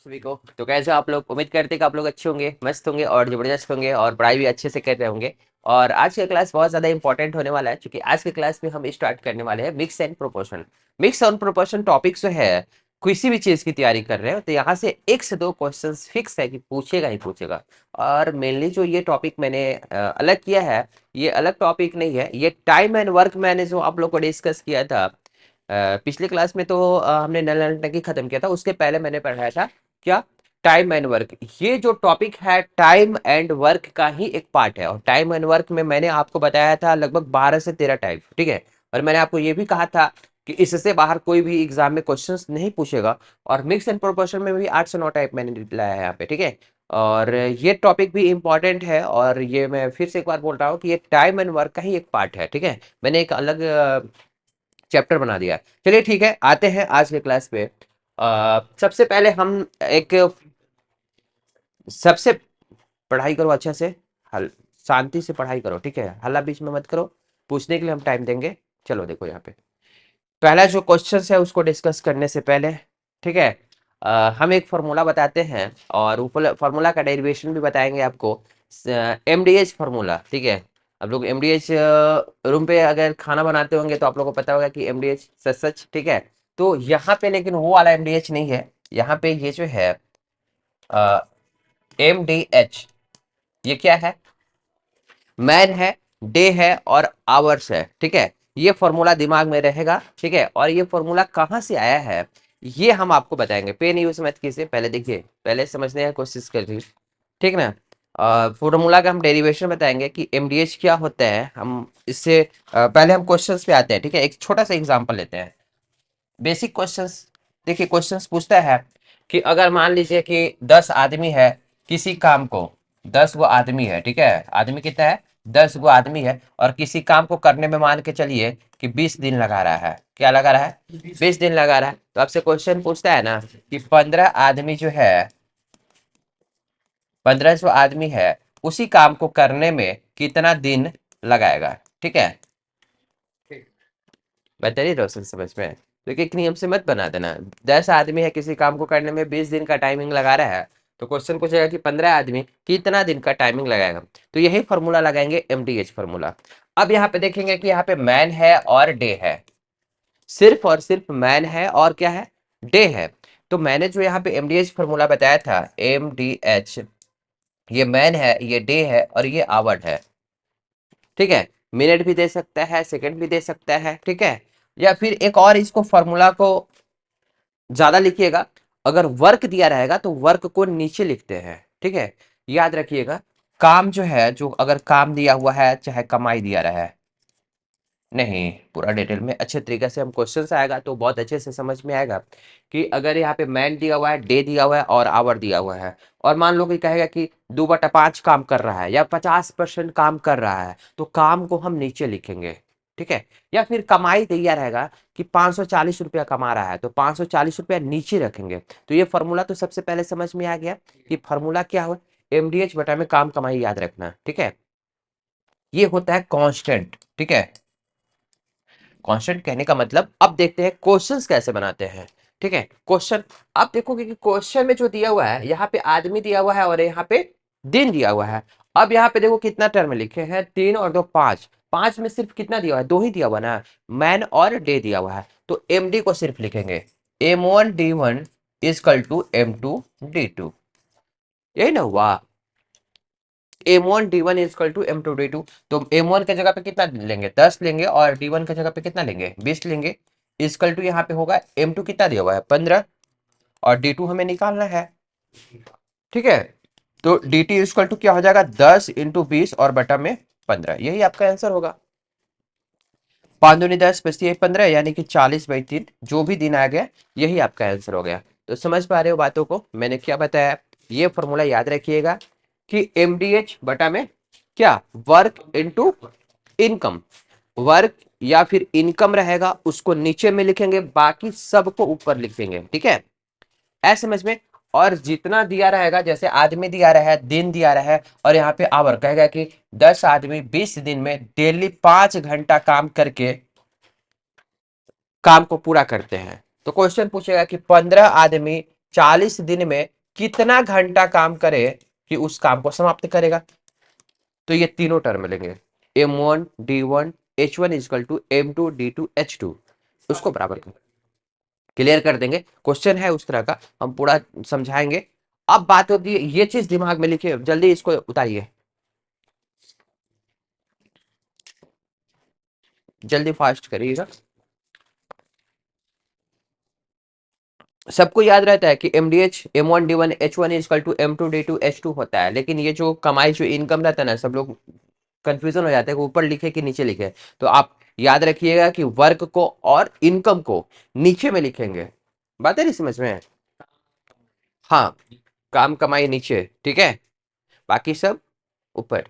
सभी को। तो कैसे हो आप लोग? उम्मीद करते हैं कि आप लोग अच्छे होंगे, मस्त होंगे और जबरदस्त होंगे और पढ़ाई भी अच्छे से कर रहे होंगे। और आज का क्लास बहुत ज़्यादा इंपॉर्टेंट होने वाला है, क्योंकि आज के क्लास में हम स्टार्ट करने वाले हैं mix and proportion. Mix and proportion topic जो है, किसी भी चीज़ की तैयारी कर रहे हो तो यहाँ से एक से दो क्वेश्चन फिक्स है कि पूछेगा ही पूछेगा। और मेनली जो ये टॉपिक मैंने अलग किया है, ये अलग टॉपिक नहीं है, ये टाइम एंड वर्क मैंने जो आप लोग को डिस्कस किया था पिछले क्लास में, तो हमने नल नटंकी खत्म किया था। उसके पहले मैंने पढ़ाया था क्या, टाइम एंड वर्क। ये जो टॉपिक है टाइम एंड वर्क का ही एक पार्ट है। और टाइम एंड वर्क में मैंने आपको बताया था लगभग 12 से 13 टाइप, ठीक है। और मैंने आपको ये भी कहा था कि इससे बाहर कोई भी एग्जाम में क्वेश्चंस नहीं पूछेगा। और मिक्स एंड प्रोपोर्शन में भी 8 से 9 टाइप मैंने लाया है यहाँ पे, ठीक है। और ये टॉपिक भी इंपॉर्टेंट है, और ये मैं फिर से एक बार बोल रहा हूँ कि ये टाइम एंड वर्क का ही एक पार्ट है, ठीक है। मैंने एक अलग चैप्टर बना दिया है। चलिए ठीक है, आते हैं आज के क्लास पे। सबसे पहले हम एक सबसे पढ़ाई करो अच्छे से, हल शांति से पढ़ाई करो, ठीक है। हल्ला बीच में मत करो। पूछने के लिए हम टाइम देंगे। चलो देखो यहाँ पे पहला जो क्वेश्चन है उसको डिस्कस करने से पहले, ठीक है, हम एक फार्मूला बताते हैं और वो फार्मूला का डेरिवेशन भी बताएंगे आपको। एमडीएच फार्मूला, ठीक है। आप लोग एमडीएच रूम पे अगर खाना बनाते होंगे तो आप लोगों को पता होगा कि एमडीएच सच सच, ठीक है। तो यहाँ पे लेकिन वो वाला एमडीएच नहीं है। यहाँ पे ये जो है एमडीएच, ये क्या है? मैन है, डे है और आवर्स है, ठीक है। ये फॉर्मूला दिमाग में रहेगा, ठीक है। और ये फॉर्मूला कहाँ से आया है ये हम आपको बताएंगे। पेन यूज मत कीजिए, पहले देखिए, पहले समझने की कोशिश करिए, ठीक ना। फॉर्मूला का हम डेरिवेशन बताएंगे कि एमडीएच क्या होता है। हम इससे पहले हम क्वेश्चंस पे आते हैं, ठीक है। एक छोटा सा एग्जांपल लेते हैं, बेसिक क्वेश्चंस। देखिए क्वेश्चंस पूछता है कि अगर मान लीजिए कि 10 आदमी है किसी काम को, 10 वो आदमी है, ठीक है। आदमी कितना है? 10 वो आदमी है, और किसी काम को करने में मान के चलिए कि 20 दिन लगा रहा है। क्या लगा रहा है? 20 दिन लगा रहा है। तो आपसे क्वेश्चन पूछता है ना कि 15 आदमी जो है, 15 जो आदमी है उसी काम को करने में कितना दिन लगाएगा, ठीक है। बताइए रोशन, समझ में? तो एक नियम से मत बना देना। 10 आदमी है किसी काम को करने में 20 दिन का टाइमिंग लगा रहा है, तो क्वेश्चन पूछेगा कि 15 आदमी कितना दिन का टाइमिंग लगाएगा। तो यही फॉर्मूला लगाएंगे, एमडीएच फॉर्मूला। अब यहाँ पे देखेंगे कि यहाँ पे मैन है और डे है, सिर्फ और सिर्फ मैन है और क्या है? डे है। तो मैंने जो यहाँ पे एमडीएच फॉर्मूला बताया था, एमडीएच, ये मैन है, ये डे है और ये आवर है, ठीक है। मिनट भी दे सकता है, सेकंड भी दे सकता है, ठीक है। या फिर एक और इसको फॉर्मूला को ज्यादा लिखिएगा, अगर वर्क दिया रहेगा तो वर्क को नीचे लिखते हैं, ठीक है। याद रखिएगा, काम जो है, जो अगर काम दिया हुआ है चाहे कमाई दिया रहा है, नहीं, पूरा डिटेल में अच्छे तरीके से हम क्वेश्चन से आएगा तो बहुत अच्छे से समझ में आएगा कि अगर यहाँ पे मैन दिया हुआ है, डे दिया हुआ है और आवर दिया हुआ है, और मान लो कि कहेगा कि 2/5 काम कर रहा है या 50% काम कर रहा है, तो काम को हम नीचे लिखेंगे, ठीक है। या फिर कमाई दिया रहेगा कि 540 रुपया कमा रहा है, तो 540 रुपया नीचे रखेंगे। तो ये फॉर्मूला तो सबसे पहले समझ में आ गया कि फॉर्मूला क्या हुआ, एमडीएच बटा में काम कमाई, याद रखना, ठीक है। ये होता है कांस्टेंट, ठीक है। कांस्टेंट कहने का मतलब, अब देखते हैं क्वेश्चंस कैसे बनाते हैं, ठीक है। क्वेश्चन आप देखोगे कि क्वेश्चन में जो दिया हुआ है, यहाँ पे आदमी दिया हुआ है और यहाँ पे दिन दिया हुआ है। अब यहाँ पे देखो कितना टर्म लिखे हैं, 3 और 2 5। 5 में सिर्फ कितना दिया हुआ है? 2 ही दिया हुआ ना, मैन और डे दिया हुआ है। तो एमडी को सिर्फ लिखेंगे M1D1 इजकल टू M2D2, यही ना हुआ। M1D1 is equal to M2D2। तो M1 के जगह पे कितना लेंगे? 10 लेंगे, और D1 के जगह पे कितना लेंगे? 20 लेंगे। इजकल टू यहाँ पे होगा M2 कितना दिया हुआ है? 15, और D2 हमें निकालना है, ठीक है। तो DT इजकल टू क्या हो जाएगा? 10 इंटू 20 और बटा में 15, यही आपका आंसर होगा। 5 दूनी 10, बचती है 15, यानी कि 40/3 जो भी दिन आ गया यही आपका आंसर हो गया। तो समझ पा रहे हो बातों को? मैंने क्या बताया, ये फॉर्मूला याद रखिएगा कि एमडीएच बटा में क्या, वर्क इनटू इनकम। वर्क या फिर इनकम रहेगा उसको नीचे में लिखेंगे, बाकी सबको ऊपर लिख देंगे, ठीक है। ऐसे समझ में। और जितना दिया रहेगा, जैसे आदमी दिया रहा है, दिन दिया रहा है, और यहाँ पे आवर कहेगा कि 10 आदमी 20 दिन में डेली 5 घंटा काम करके काम को पूरा करते हैं। तो क्वेश्चन पूछेगा कि 15 आदमी 40 दिन में कितना घंटा काम करे कि उस काम को समाप्त करेगा। तो ये तीनों टर्म मिलेंगे, m1 d1 h1 is equal to m2 d2 h2, उसको बराबर कर क्लियर कर देंगे। क्वेश्चन है उस तरह का, हम पूरा समझाएंगे। अब बात होती है, ये चीज दिमाग में लिखिए, जल्दी इसको उतारिए, जल्दी फास्ट करिएगा। सबको याद रहता है कि MDH m1 d1 h1 is equal to m2 d2 h2 होता है, लेकिन ये जो कमाई जो इनकम रहता है ना, सब लोग कंफ्यूजन हो जाते हैं कि ऊपर लिखे कि नीचे लिखे। तो आप याद रखिएगा कि वर्क को और इनकम को नीचे में लिखेंगे। बात है नहीं समझ में? हाँ, काम कमाई नीचे, ठीक है, बाकी सब ऊपर।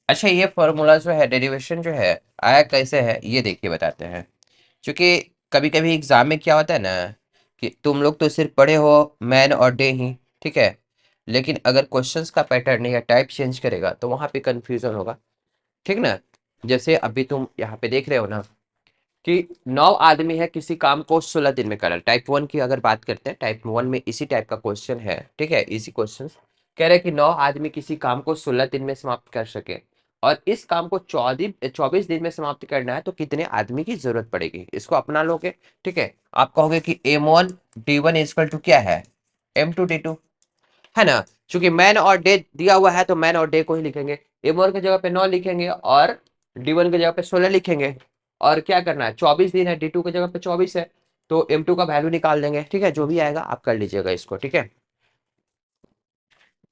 अच्छा, ये फॉर्मूला जो है, डेरिवेशन जो है आया कैसे है, ये देखिए बताते हैं। क्योंकि कभी कभी एग्जाम में क्या होता है ना, कि तुम लोग तो सिर्फ पढ़े हो मैन और डे ही, ठीक है, लेकिन अगर क्वेश्चंस का पैटर्न या टाइप चेंज करेगा तो वहां पे कंफ्यूजन होगा, ठीक ना। जैसे अभी तुम यहाँ पे देख रहे हो ना कि 9 आदमी है, किसी काम को 16 दिन में करा। टाइप 1 की अगर बात करते हैं, टाइप 1 में इसी टाइप का क्वेश्चन है, ठीक है, इसी क्वेश्चन कह रहे हैं कि 9 आदमी किसी काम को 16 दिन में समाप्त कर सके, और इस काम को 24 दिन में समाप्त करना है, तो कितने आदमी की जरूरत पड़ेगी, इसको अपना लोगे, ठीक है। आप कहोगे कि m1 d1 इजकल टू क्या है, m2 d2, है ना। चूंकि मैन और डे दिया हुआ है तो मैन और डे को ही लिखेंगे, m1 की जगह पे 9 लिखेंगे और d1 की जगह पे 16 लिखेंगे। और क्या करना है, 24 दिन है, d2 की जगह पे 24 है, तो m2 का वैल्यू निकाल देंगे, ठीक है, जो भी आएगा आप कर लीजिएगा इसको, ठीक है।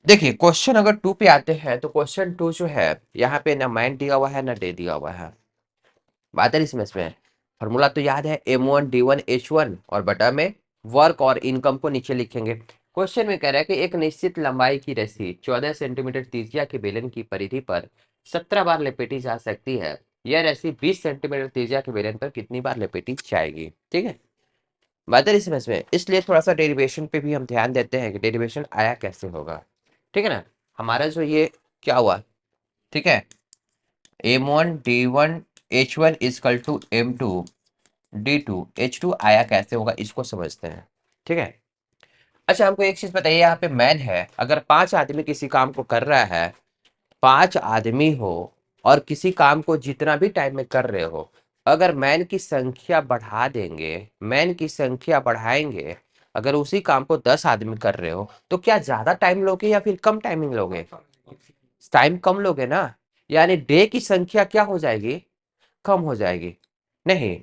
देखिए क्वेश्चन अगर 2 पे आते हैं, तो क्वेश्चन 2 जो है, यहाँ पे ना मैन दिया हुआ है ना डे दिया हुआ है। बात है इसमें फॉर्मूला तो याद है, m1 d1 h1, और बटा में वर्क और इनकम को नीचे लिखेंगे। क्वेश्चन में कह रहा है कि एक निश्चित लंबाई की रस्सी 14 सेंटीमीटर त्रिज्या के बेलन की परिधि पर 17 बार लपेटी जा सकती है। यह रस्सी 20 सेंटीमीटर त्रिज्या के बेलन पर कितनी बार लपेटी जाएगी, ठीक है। बात है इसमें इसलिए थोड़ा सा डेरिवेशन पे भी हम ध्यान देते हैं कि डेरिवेशन आया कैसे होगा, ठीक है ना। हमारा जो ये क्या हुआ, ठीक है, m1 d1 h1 is equal to m2 d2 h2 आया कैसे होगा, इसको समझते हैं, ठीक है। अच्छा हमको एक चीज बताइए, यहाँ पे मैन है, अगर 5 आदमी किसी काम को कर रहा है, 5 आदमी हो और किसी काम को जितना भी टाइम में कर रहे हो, अगर मैन की संख्या बढ़ा देंगे, मैन की संख्या बढ़ाएंगे, अगर उसी काम को 10 आदमी कर रहे हो, तो क्या ज्यादा टाइम लोगे या फिर कम टाइमिंग लोगे? टाइम कम लोगे ना, यानी डे की संख्या क्या हो जाएगी, कम हो जाएगी, नहीं।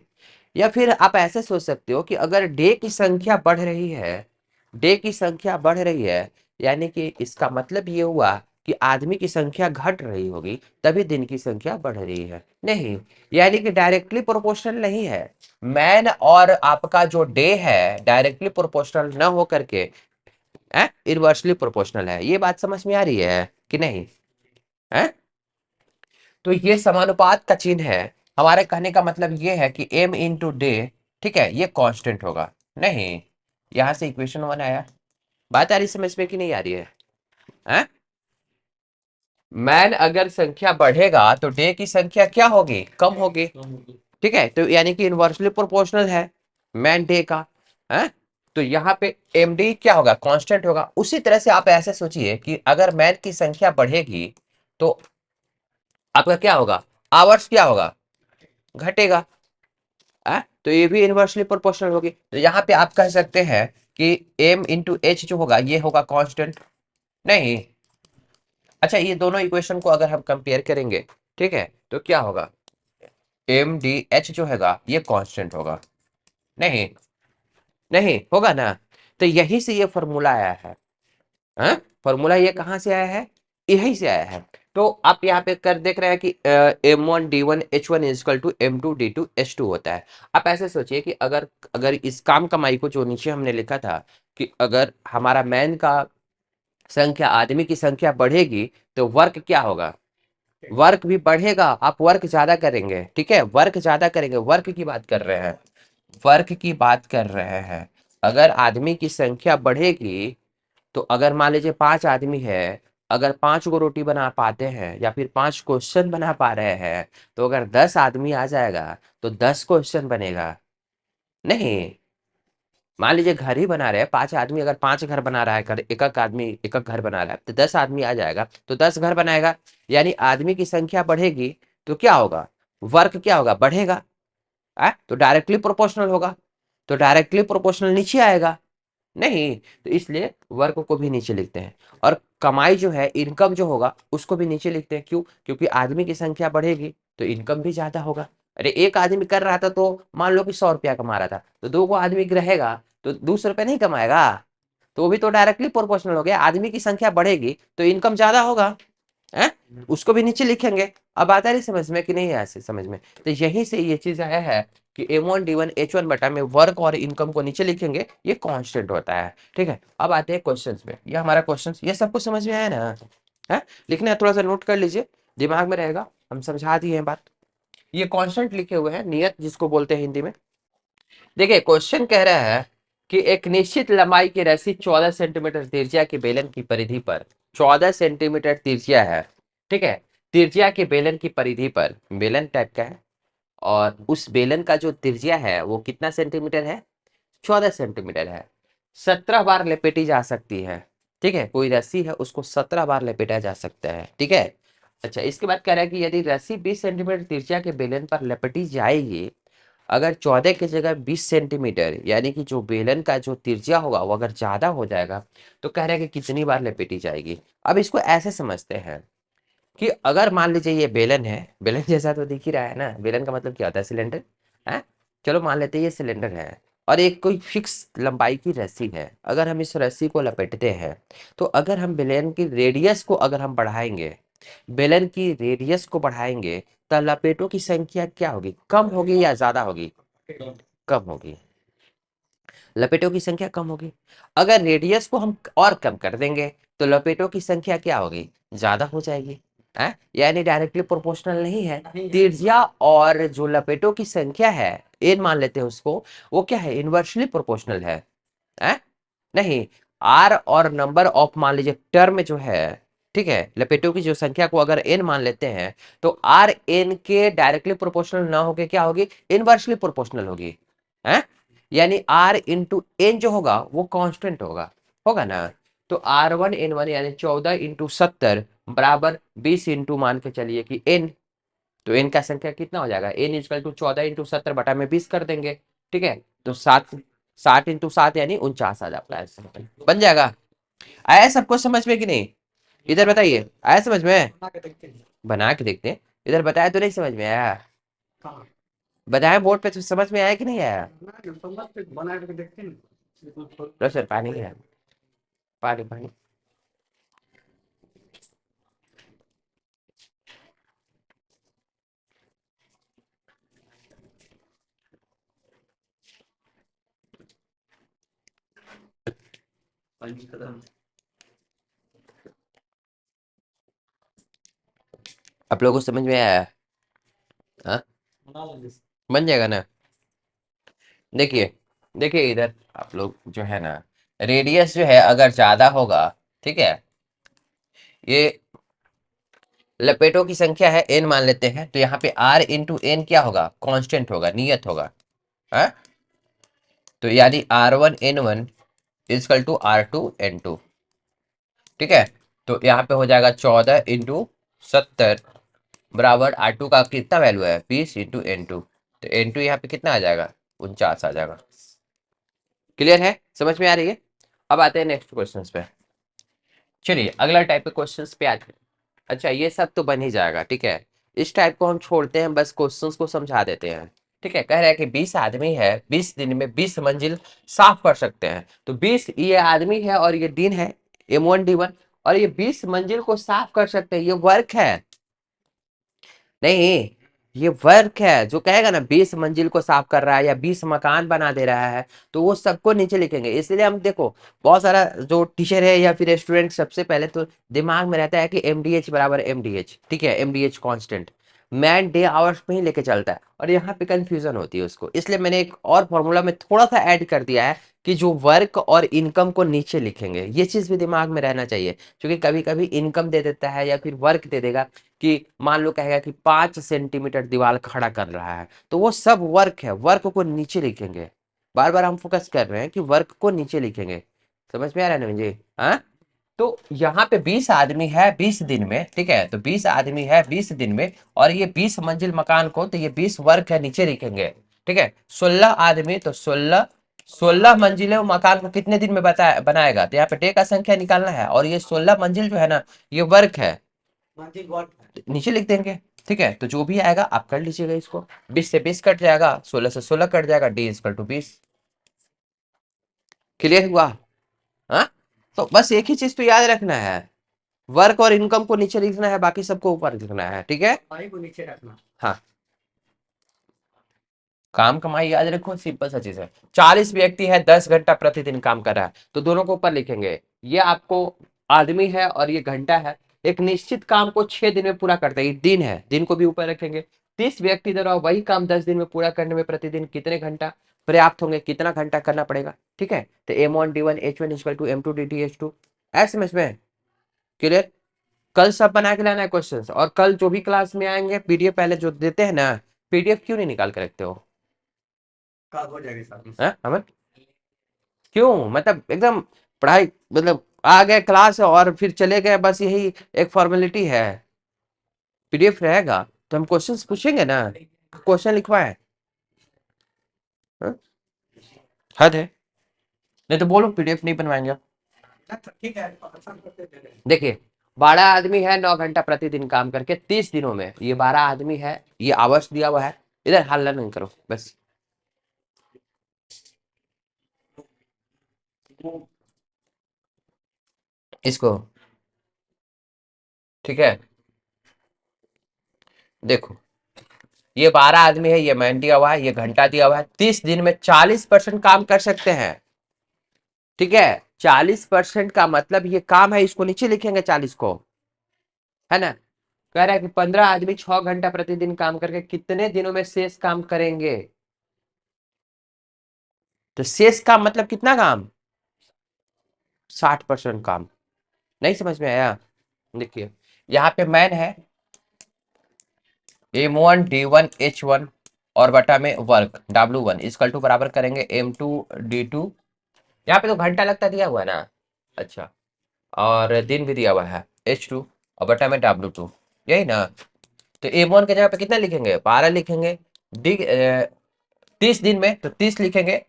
या फिर आप ऐसे सोच सकते हो कि अगर डे की संख्या बढ़ रही है, डे की संख्या बढ़ रही है, यानी कि इसका मतलब ये हुआ कि आदमी की संख्या घट रही होगी, तभी दिन की संख्या बढ़ रही है, नहीं, यानी कि डायरेक्टली प्रोपोर्शनल नहीं है। मैन और आपका जो डे है डायरेक्टली प्रोपोर्शनल न हो करके इनवर्सली प्रोपोर्शनल है। ये बात समझ में आ रही है कि नहीं है? तो ये समानुपात का चिन्ह है। हमारे कहने का मतलब ये है कि m इंटू डे, ठीक है, ये कांस्टेंट होगा, नहीं। यहां से इक्वेशन 1 आया। बात आ रही समझ में कि नहीं आ रही है? मैन अगर संख्या बढ़ेगा तो डे की संख्या क्या होगी, कम होगी, ठीक है, तो यानी कि इनवर्सली प्रोपोर्शनल है मैन डे का, है। तो यहाँ पे एम डी क्या होगा, कांस्टेंट होगा। उसी तरह से आप ऐसे सोचिए कि अगर मैन की संख्या बढ़ेगी तो आपका क्या होगा, आवर्स क्या होगा, घटेगा, तो ये भी इनवर्सली प्रोपोर्शनल होगी। तो यहाँ पे आप कह सकते हैं कि m इंटू एच जो होगा ये होगा कांस्टेंट, नहीं। अच्छा ये दोनों इक्वेशन को अगर हम कंपेयर करेंगे, ठीक है, तो क्या होगा, एम डी एच जो होगा ये कांस्टेंट होगा, नहीं, नहीं होगा ना। तो यही से ये फॉर्मूला आया है, फॉर्मूला ये कहाँ से आया है, यही से आया है। तो आप यहाँ पे कर देख रहे हैं कि m1 d1 h1 is equal to m2 d2 h2 होता है। आप ऐसे सोचिए कि अगर अगर इस काम कमाई को जो नीचे हमने लिखा था, कि अगर हमारा मैन का संख्या, आदमी की संख्या बढ़ेगी, तो वर्क क्या होगा, वर्क भी बढ़ेगा, आप वर्क ज्यादा करेंगे, ठीक है, वर्क ज्यादा करेंगे, वर्क की बात कर रहे हैं, वर्क की बात कर रहे हैं। अगर आदमी की संख्या बढ़ेगी, तो अगर मान लीजिए 5 आदमी है, अगर 5 को रोटी बना पाते हैं या फिर 5 क्वेश्चन बना पा रहे हैं, तो अगर 10 आदमी आ जाएगा तो 10 क्वेश्चन बनेगा, नहीं। मान लीजिए घर ही बना रहे हैं 5 आदमी, अगर 5 घर बना रहा है, घर एक एक आदमी एक एक घर बना रहा है, तो 10 आदमी आ जाएगा तो 10 घर बनाएगा। यानी आदमी की संख्या बढ़ेगी तो क्या होगा, वर्क क्या होगा, बढ़ेगा। तो डायरेक्टली प्रोपोर्शनल होगा, तो डायरेक्टली प्रोपोर्शनल नीचे आएगा नहीं, तो इसलिए वर्क को भी नीचे लिखते हैं। और कमाई जो है, इनकम जो होगा उसको भी नीचे लिखते हैं। क्यों? क्योंकि आदमी की संख्या बढ़ेगी तो इनकम भी ज्यादा होगा। अरे एक आदमी कर रहा था तो मान लो कि 100 रुपया कमा रहा था, तो 2 को आदमी रहेगा तो 200 रुपया नहीं कमाएगा, तो वो भी तो डायरेक्टली प्रोपोर्शनल हो गया। आदमी की संख्या बढ़ेगी तो इनकम ज्यादा होगा है, उसको भी नीचे लिखेंगे। अब आता है समझ में कि नहीं है ऐसे समझ में? तो यहीं से ये चीज आया है कि M1 D1 H1 बटा में वर्क और इनकम को नीचे लिखेंगे, ये कांस्टेंट होता है। ठीक है, अब आते हैं क्वेश्चंस में। ये हमारा क्वेश्चन, ये सबको समझ में आया ना? है, लिखना है, थोड़ा सा नोट कर लीजिए, दिमाग में रहेगा, हम समझा दिए हैं बात। ये कांस्टेंट लिखे हुए हैं, नियत जिसको बोलते हैं हिंदी में। देखिए क्वेश्चन कह रहा है कि एक निश्चित लंबाई की रस्सी 14 सेंटीमीटर त्रिज्या की बेलन की परिधि पर, 14 सेंटीमीटर त्रिज्या है, ठीक है, त्रिज्या के बेलन की परिधि पर, बेलन टाइप का है, और उस बेलन का जो त्रिज्या है वो कितना सेंटीमीटर है, 14 सेंटीमीटर है, 17 बार लपेटी जा सकती है। ठीक है, कोई रस्सी है उसको 17 बार लपेटा जा सकता है। ठीक है, अच्छा इसके बाद कह रहा है कि यदि रस्सी 20 सेंटीमीटर त्रिज्या के बेलन पर लपेटी जाएगी, अगर 14 की जगह 20 सेंटीमीटर, यानी कि जो बेलन का जो त्रिज्या होगा वो अगर ज्यादा हो जाएगा, तो कह रहा है कि कितनी बार लपेटी जाएगी। अब इसको ऐसे समझते हैं कि अगर मान लीजिए ये बेलन है, बेलन जैसा तो दिख ही रहा है ना, बेलन का मतलब क्या होता है, सिलेंडर है। चलो मान लेते हैं ये सिलेंडर है और एक कोई फिक्स लंबाई की रस्सी है। अगर हम इस रस्सी को लपेटते हैं तो अगर हम बेलन की रेडियस को अगर हम बढ़ाएंगे, बेलन की रेडियस को बढ़ाएंगे, तो लपेटों की संख्या क्या होगी, कम होगी या ज्यादा होगी, कम होगी। लपेटों की संख्या कम होगी। अगर रेडियस को हम और कम कर देंगे तो लपेटों की संख्या क्या होगी, ज्यादा हो जाएगी। है, यानी डायरेक्टली प्रोपोर्शनल नहीं है। त्रिज्या और जो लपेटों की संख्या है, एन मान लेते हैं उसको, वो क्या है, इनवर्सली प्रोपोर्शनल है। नहीं, आर और नंबर ऑफ मान लीजिए टर्म जो है, ठीक है, लपेटों की जो संख्या को अगर एन मान लेते हैं तो आर एन के डायरेक्टली प्रोपोर्शनल ना होके क्या होगी, इनवर्सली प्रोपोर्शनल होगी। है, यानी आर इंटू एन जो होगा वो कांस्टेंट होगा, होगा ना। तो R1 N1 यानी 14 × 70 बराबर 20 इंटू मान के चलिए कि एन, तो एन का संख्या कितना हो जाएगा, एन इजकल टू 14 × 70 बटा में 20 कर देंगे। ठीक है, तो 60 × 7 यानी 49 आ जाता है, बन जाएगा। आया सबको समझ में कि नहीं? इधर बताइए, आया समझ में? बना के देखते हैं, इधर बताया तो नहीं समझ में आया, बताया बोर्ड पे तो समझ में आया कि नहीं आया? लो सर पानी है, पानी पानी। आप लोगों को समझ में आया? हाँ, बन जाएगा ना। देखिए, देखिए इधर आप लोग जो है ना, रेडियस जो है अगर ज्यादा होगा, ठीक है, ये लपेटों की संख्या है एन मान लेते हैं, तो यहाँ पे आर इंटू एन क्या होगा, कांस्टेंट होगा, नियत होगा। है, तो यानी R1 N1 is equal to R2 N2। ठीक है, तो यहाँ पे हो जाएगा 14 × 70 बराबर R2 का कितना वैल्यू है, 20 इंटू N2, तो N2 यहाँ पे कितना आ जाएगा, 49 आ जाएगा। क्लियर है, समझ में आ रही है? अब आते हैं नेक्स्ट क्वेश्चन पे। चलिए अगला टाइप के क्वेश्चंस पे आते हैं। अच्छा ये सब तो बन ही जाएगा, ठीक है, इस टाइप को हम छोड़ते हैं, बस क्वेश्चंस को समझा देते हैं। ठीक है, कह रहा है कि 20 आदमी है, 20 दिन में 20 मंजिल साफ कर सकते हैं। तो 20 ये आदमी है और ये दिन है, M1 D1, और ये 20 मंजिल को साफ कर सकते हैं, ये वर्क है। नहीं, ये वर्क है, जो कहेगा ना 20 मंजिल को साफ कर रहा है या 20 मकान बना दे रहा है, तो वो सबको नीचे लिखेंगे। इसलिए हम देखो, बहुत सारा जो टीचर है या फिर स्टूडेंट, सबसे पहले तो दिमाग में रहता है कि MDH बराबर MDH, ठीक है, MDH constant man day hours में ही लेके चलता है, और यहाँ पे कंफ्यूजन होती है उसको। इसलिए मैंने एक और फॉर्मूला में थोड़ा सा ऐड कर दिया है कि जो वर्क और इनकम को नीचे लिखेंगे, ये चीज भी दिमाग में रहना चाहिए। क्योंकि कभी कभी इनकम दे देता है या फिर वर्क दे देगा, कि मान लो कहेगा कि 5 सेंटीमीटर दीवार खड़ा कर रहा है, तो वो सब वर्क है, वर्क को नीचे लिखेंगे। बार बार हम फोकस कर रहे हैं कि वर्क को नीचे लिखेंगे। समझ में आ रहा है ना मुझे? हाँ, तो यहाँ पे 20 आदमी है 20 दिन में, ठीक है, तो 20 आदमी है 20 दिन में, और ये 20 मंजिल मकान को, तो ये 20 वर्ग है नीचे लिखेंगे, ठीक है। 16 आदमी, तो 16 मंजिले मकान को कितने दिन में बनाएगा, तो यहाँ पे डे का संख्या निकालना है, और ये 16 मंजिल जो है ना, ये वर्ग है, नीचे लिख देंगे, ठीक है। तो जो भी आएगा आप कर लीजिएगा इसको, 20 से 20 कट जाएगा, 16 से 16 कट जाएगा, डी इक्वल टू 20। क्लियर हुआ? हाँ, तो बस एक ही चीज तो याद रखना है, वर्क और इनकम को नीचे लिखना है, बाकी सबको ऊपर लिखना है, ठीक है। कमाई को नीचे रखना, हाँ, काम कमाई याद रखो, सिंपल सा चीज है। 40 व्यक्ति है, 10 घंटा प्रतिदिन काम कर रहा है, तो दोनों को ऊपर लिखेंगे। ये आपको आदमी है और ये घंटा है, एक निश्चित काम को 6 दिन में पूरा करता है, ये दिन है, दिन को भी ऊपर रखेंगे। 30 व्यक्ति द्वारा वही काम 10 दिन में पूरा करने में प्रतिदिन कितने घंटा पर्याप्त होंगे, कितना घंटा करना पड़ेगा, ठीक है। तो M1 D1 H1 = M2 D2 H2, ऐसे समझ में क्लियर? कल सब बना के लाना है क्वेश्चंस, और कल जो भी क्लास में आएंगे पीडीएफ पहले जो देते हैं ना, पीडीएफ क्यों नहीं निकाल के रखते हो? कल हो जाएगी सर। अमन, क्यों, मतलब एकदम पढ़ाई, मतलब आ गए क्लास और फिर चले गए, बस यही एक फॉर्मेलिटी है। पीडीएफ रहेगा तो हम क्वेश्चंस पूछेंगे ना, क्वेश्चन लिखवाए, हाँ? हद है, नहीं तो बोलो पीडीएफ नहीं बनवाएंगे। ठीक है, देखिए 12 आदमी है, 9 घंटा प्रतिदिन काम करके 30 दिनों में, ये 12 आदमी है, ये आवर्स दिया हुआ है, इधर हल्ला नहीं करो बस। इसको, ठीक है, देखो ये 12 आदमी है, ये मैन दिया हुआ है, ये घंटा दिया हुआ है, 30 दिन में 40% काम कर सकते हैं, ठीक है। 40% का मतलब ये काम है, इसको नीचे लिखेंगे 40 को, है ना। कह रहा है कि 15 आदमी 6 घंटा प्रतिदिन काम करके कितने दिनों में शेष काम करेंगे, तो शेष काम मतलब कितना काम, 60% काम। नहीं समझ में आया? देखिए यहाँ पे मैन है M1 D1 H1 और बटा में वर्क W1 = बराबर करेंगे M2 D2, यहाँ पे तो घंटा लगता दिया हुआ है ना, अच्छा, और दिन भी दिया हुआ है H2 और बटा में W2, यही ना। तो M1 के जगह पे कितना लिखेंगे, 12 लिखेंगे, डी 30 दिन में तो 30 लिखेंगे,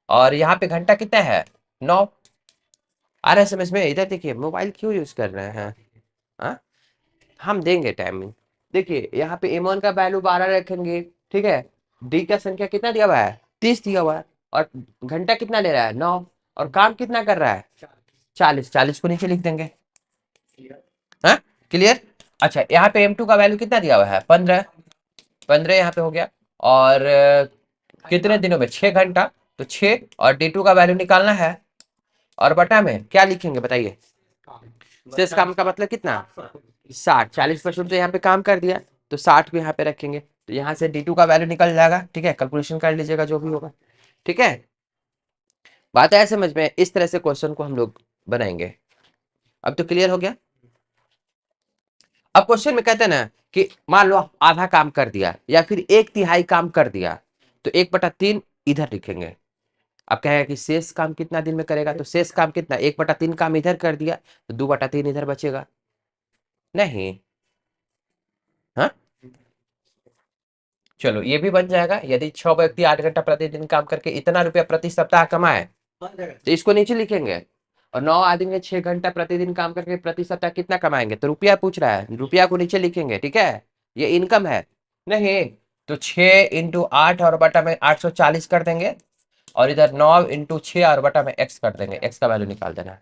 और यहाँ पे घंटा कितना है, 9। आ रहा है समझ में? इधर देखिए, मोबाइल क्यों यूज कर रहे हैं, हाँ, हम देंगे टाइमिंग। देखिए यहाँ पे M1 का वैल्यू 12 रखेंगे, ठीक है, डी का संख्या कितना दिया हुआ है, 30 दिया हुआ है, और घंटा कितना ले रहा है, 9, और काम कितना कर रहा है, 40, 40 को नीचे लिख देंगे, हाँ, क्लियर। अच्छा यहाँ पे M2 का वैल्यू कितना दिया हुआ है, 15, 15 यहाँ पे हो गया, और कितने दिनों में, 6 घंटा, तो 6, और D2 का वैल्यू निकालना है, और बटा में क्या लिखेंगे बताइए, शेष काम का मतलब कितना, 60, 40% तो यहाँ पे काम कर दिया, तो 60 को यहाँ पे रखेंगे, तो यहाँ से D2 का वैल्यू निकल जाएगा, ठीक है, कैलकुलेशन कर लीजिएगा जो भी होगा, ठीक है। बात है समझ में? इस तरह से क्वेश्चन को हम लोग बनाएंगे। अब तो क्लियर हो गया। अब क्वेश्चन में कहते हैं ना कि मान लो आधा काम कर दिया या फिर 1/3 काम कर दिया, तो 1/3 इधर लिखेंगे। अब कहेगा कि शेष काम कितना दिन में करेगा, तो शेष काम कितना, 1/3 काम इधर कर दिया, तो 2/3 इधर बचेगा, नहीं, हाँ, चलो ये भी बन जाएगा। यदि 6 व्यक्ति 8 घंटा प्रतिदिन काम करके इतना रुपया प्रति सप्ताह कमाए, तो इसको नीचे लिखेंगे, और 9 आदमी 6 घंटा प्रतिदिन काम करके प्रति सप्ताह कितना कमाएंगे, तो रुपया पूछ रहा है, रुपया को नीचे लिखेंगे, ठीक है, ये इनकम है, नहीं, तो 6 × 8 और बटा में 840 कर देंगे, और इधर 9 × 6 और बटा में x कर देंगे, x का वैल्यू निकाल देना है।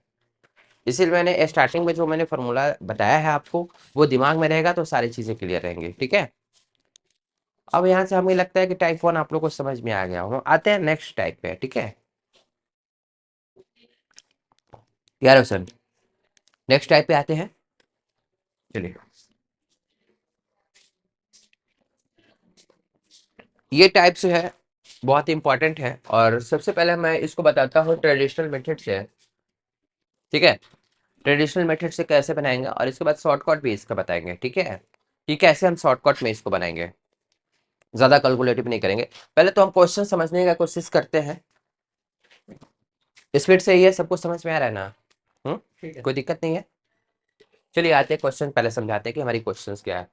इसीलिए मैंने स्टार्टिंग में जो मैंने फॉर्मूला बताया है आपको, वो दिमाग में रहेगा तो सारी चीजें क्लियर रहेंगी, ठीक है। अब यहाँ से हमें लगता है कि टाइप 1 आप लोग को समझ में आ गया हो, आते हैं नेक्स्ट टाइप पे, ठीक है यार सर, नेक्स्ट टाइप पे आते हैं, चलिए। ये टाइप से है, बहुत इंपॉर्टेंट है, और सबसे पहले मैं इसको बताता हूँ ट्रेडिशनल मेथड से, ठीक है, ट्रेडिशनल मेथड से कैसे बनाएंगे, और इसके बाद शॉर्टकट भी इसका बताएंगे, ठीक है, कि कैसे हम शॉर्टकट में इसको बनाएंगे, ज्यादा कैलकुलेटिव नहीं करेंगे। पहले तो हम क्वेश्चन समझने का कोशिश करते हैं, स्पीड से ही है, सबको समझ में आ रहा है ना? कोई दिक्कत नहीं है। चलिए आते हैं क्वेश्चन, पहले समझाते हैं कि हमारी क्वेश्चंस क्या है।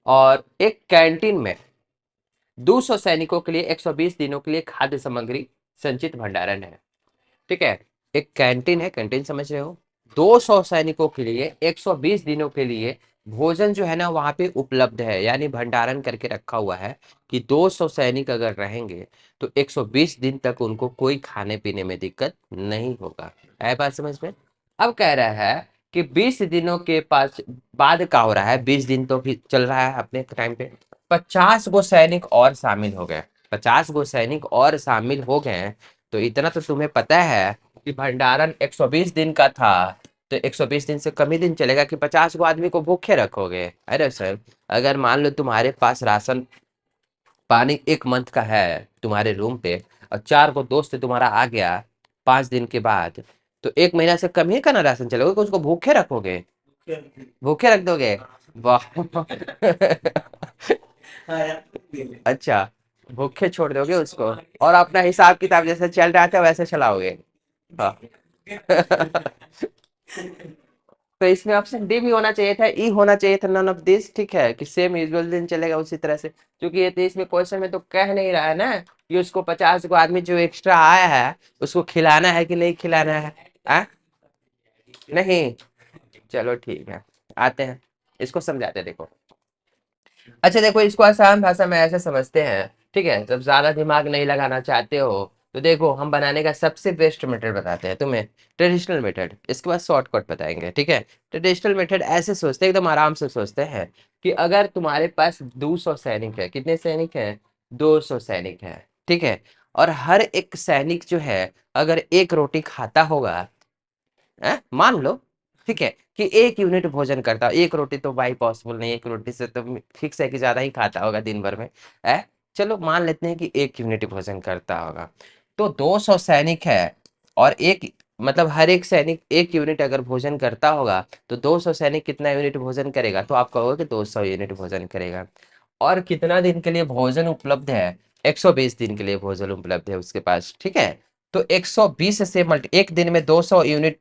और एक कैंटीन में 200 सैनिकों के लिए 120 दिनों के लिए खाद्य सामग्री संचित भंडारण है। ठीक है, एक कैंटीन है, कैंटीन समझ रहे हो, 200 सैनिकों के लिए 120 दिनों के लिए भोजन जो है ना वहां पे उपलब्ध है, यानी भंडारण करके रखा हुआ है कि 200 सैनिक अगर रहेंगे तो 120 दिन तक उनको कोई खाने पीने में दिक्कत नहीं होगा। है बात समझ में? अब कह रहा है कि 20 दिनों के पास बाद का हो रहा है, 20 दिन तो भी चल रहा है अपने टाइम पे, 50 गो सैनिक और शामिल हो गए, 50 गो सैनिक और शामिल हो गए। तो इतना तो तुम्हें पता है कि भंडारण 120 दिन का था, तो 120 दिन से कम ही दिन चलेगा कि 50 गो आदमी को भूखे रखोगे? अरे सर, अगर मान लो तुम्हारे पास राशन पानी 1 मंथ का है तुम्हारे रूम पे, और 4 को दोस्त तुम्हारा आ गया 5 दिन के बाद, तो 1 महीना से कम ही का ना राशन चलेगा, कि उसको भूखे रखोगे? भूखे रख दोगे? वाह अच्छा, भूखे छोड़ दोगे उसको, और अपना हिसाब किताब जैसे चल रहा था वैसे चलाओगे? हाँ तो इसमें ऑप्शन डी भी होना चाहिए था, ई होना चाहिए था, नन ऑफ दिस। ठीक है, कि सेम यूजुअल दिन चलेगा उसी तरह से, क्योंकि ये तो इसमें क्वेश्चन में तो कह नहीं रहा है ना कि उसको 50 को आदमी जो एक्स्ट्रा आया है उसको खिलाना है कि नहीं खिलाना है। आ? नहीं, चलो ठीक है, आते हैं, इसको समझाते हैं, देखो। अच्छा देखो, इसको आसान भाषा में ऐसे समझते हैं, ठीक है, जब ज्यादा दिमाग नहीं लगाना चाहते हो तो देखो, हम बनाने का सबसे बेस्ट मेथड बताते हैं तुम्हें, ट्रेडिशनल मेथड। इसके बाद शॉर्टकट बताएंगे, ठीक है। ट्रेडिशनल मेथड ऐसे सोचते हैं, एकदम आराम से सोचते हैं कि अगर तुम्हारे पास 200 सैनिक है, कितने सैनिक हैं? 200 सैनिक है, ठीक है। और हर एक सैनिक जो है अगर एक रोटी खाता होगा, मान लो, ठीक है, कि 1 यूनिट भोजन करता हो, 1 रोटी तो भाई पॉसिबल नहीं, 1 रोटी से तो फिक्स है कि ज्यादा ही खाता होगा दिन भर में, है। चलो मान लेते हैं कि 1 यूनिट भोजन करता होगा, तो 200 सैनिक है, और एक, मतलब हर एक सैनिक 1 यूनिट अगर भोजन करता होगा, तो 200 सैनिक कितना यूनिट भोजन करेगा? तो आप कहोगे कि 200 यूनिट भोजन करेगा। और कितना दिन के लिए भोजन उपलब्ध है? 120 दिन के लिए भोजन उपलब्ध है उसके पास, ठीक है। तो 120 से मल्टी, एक दिन में 200 यूनिट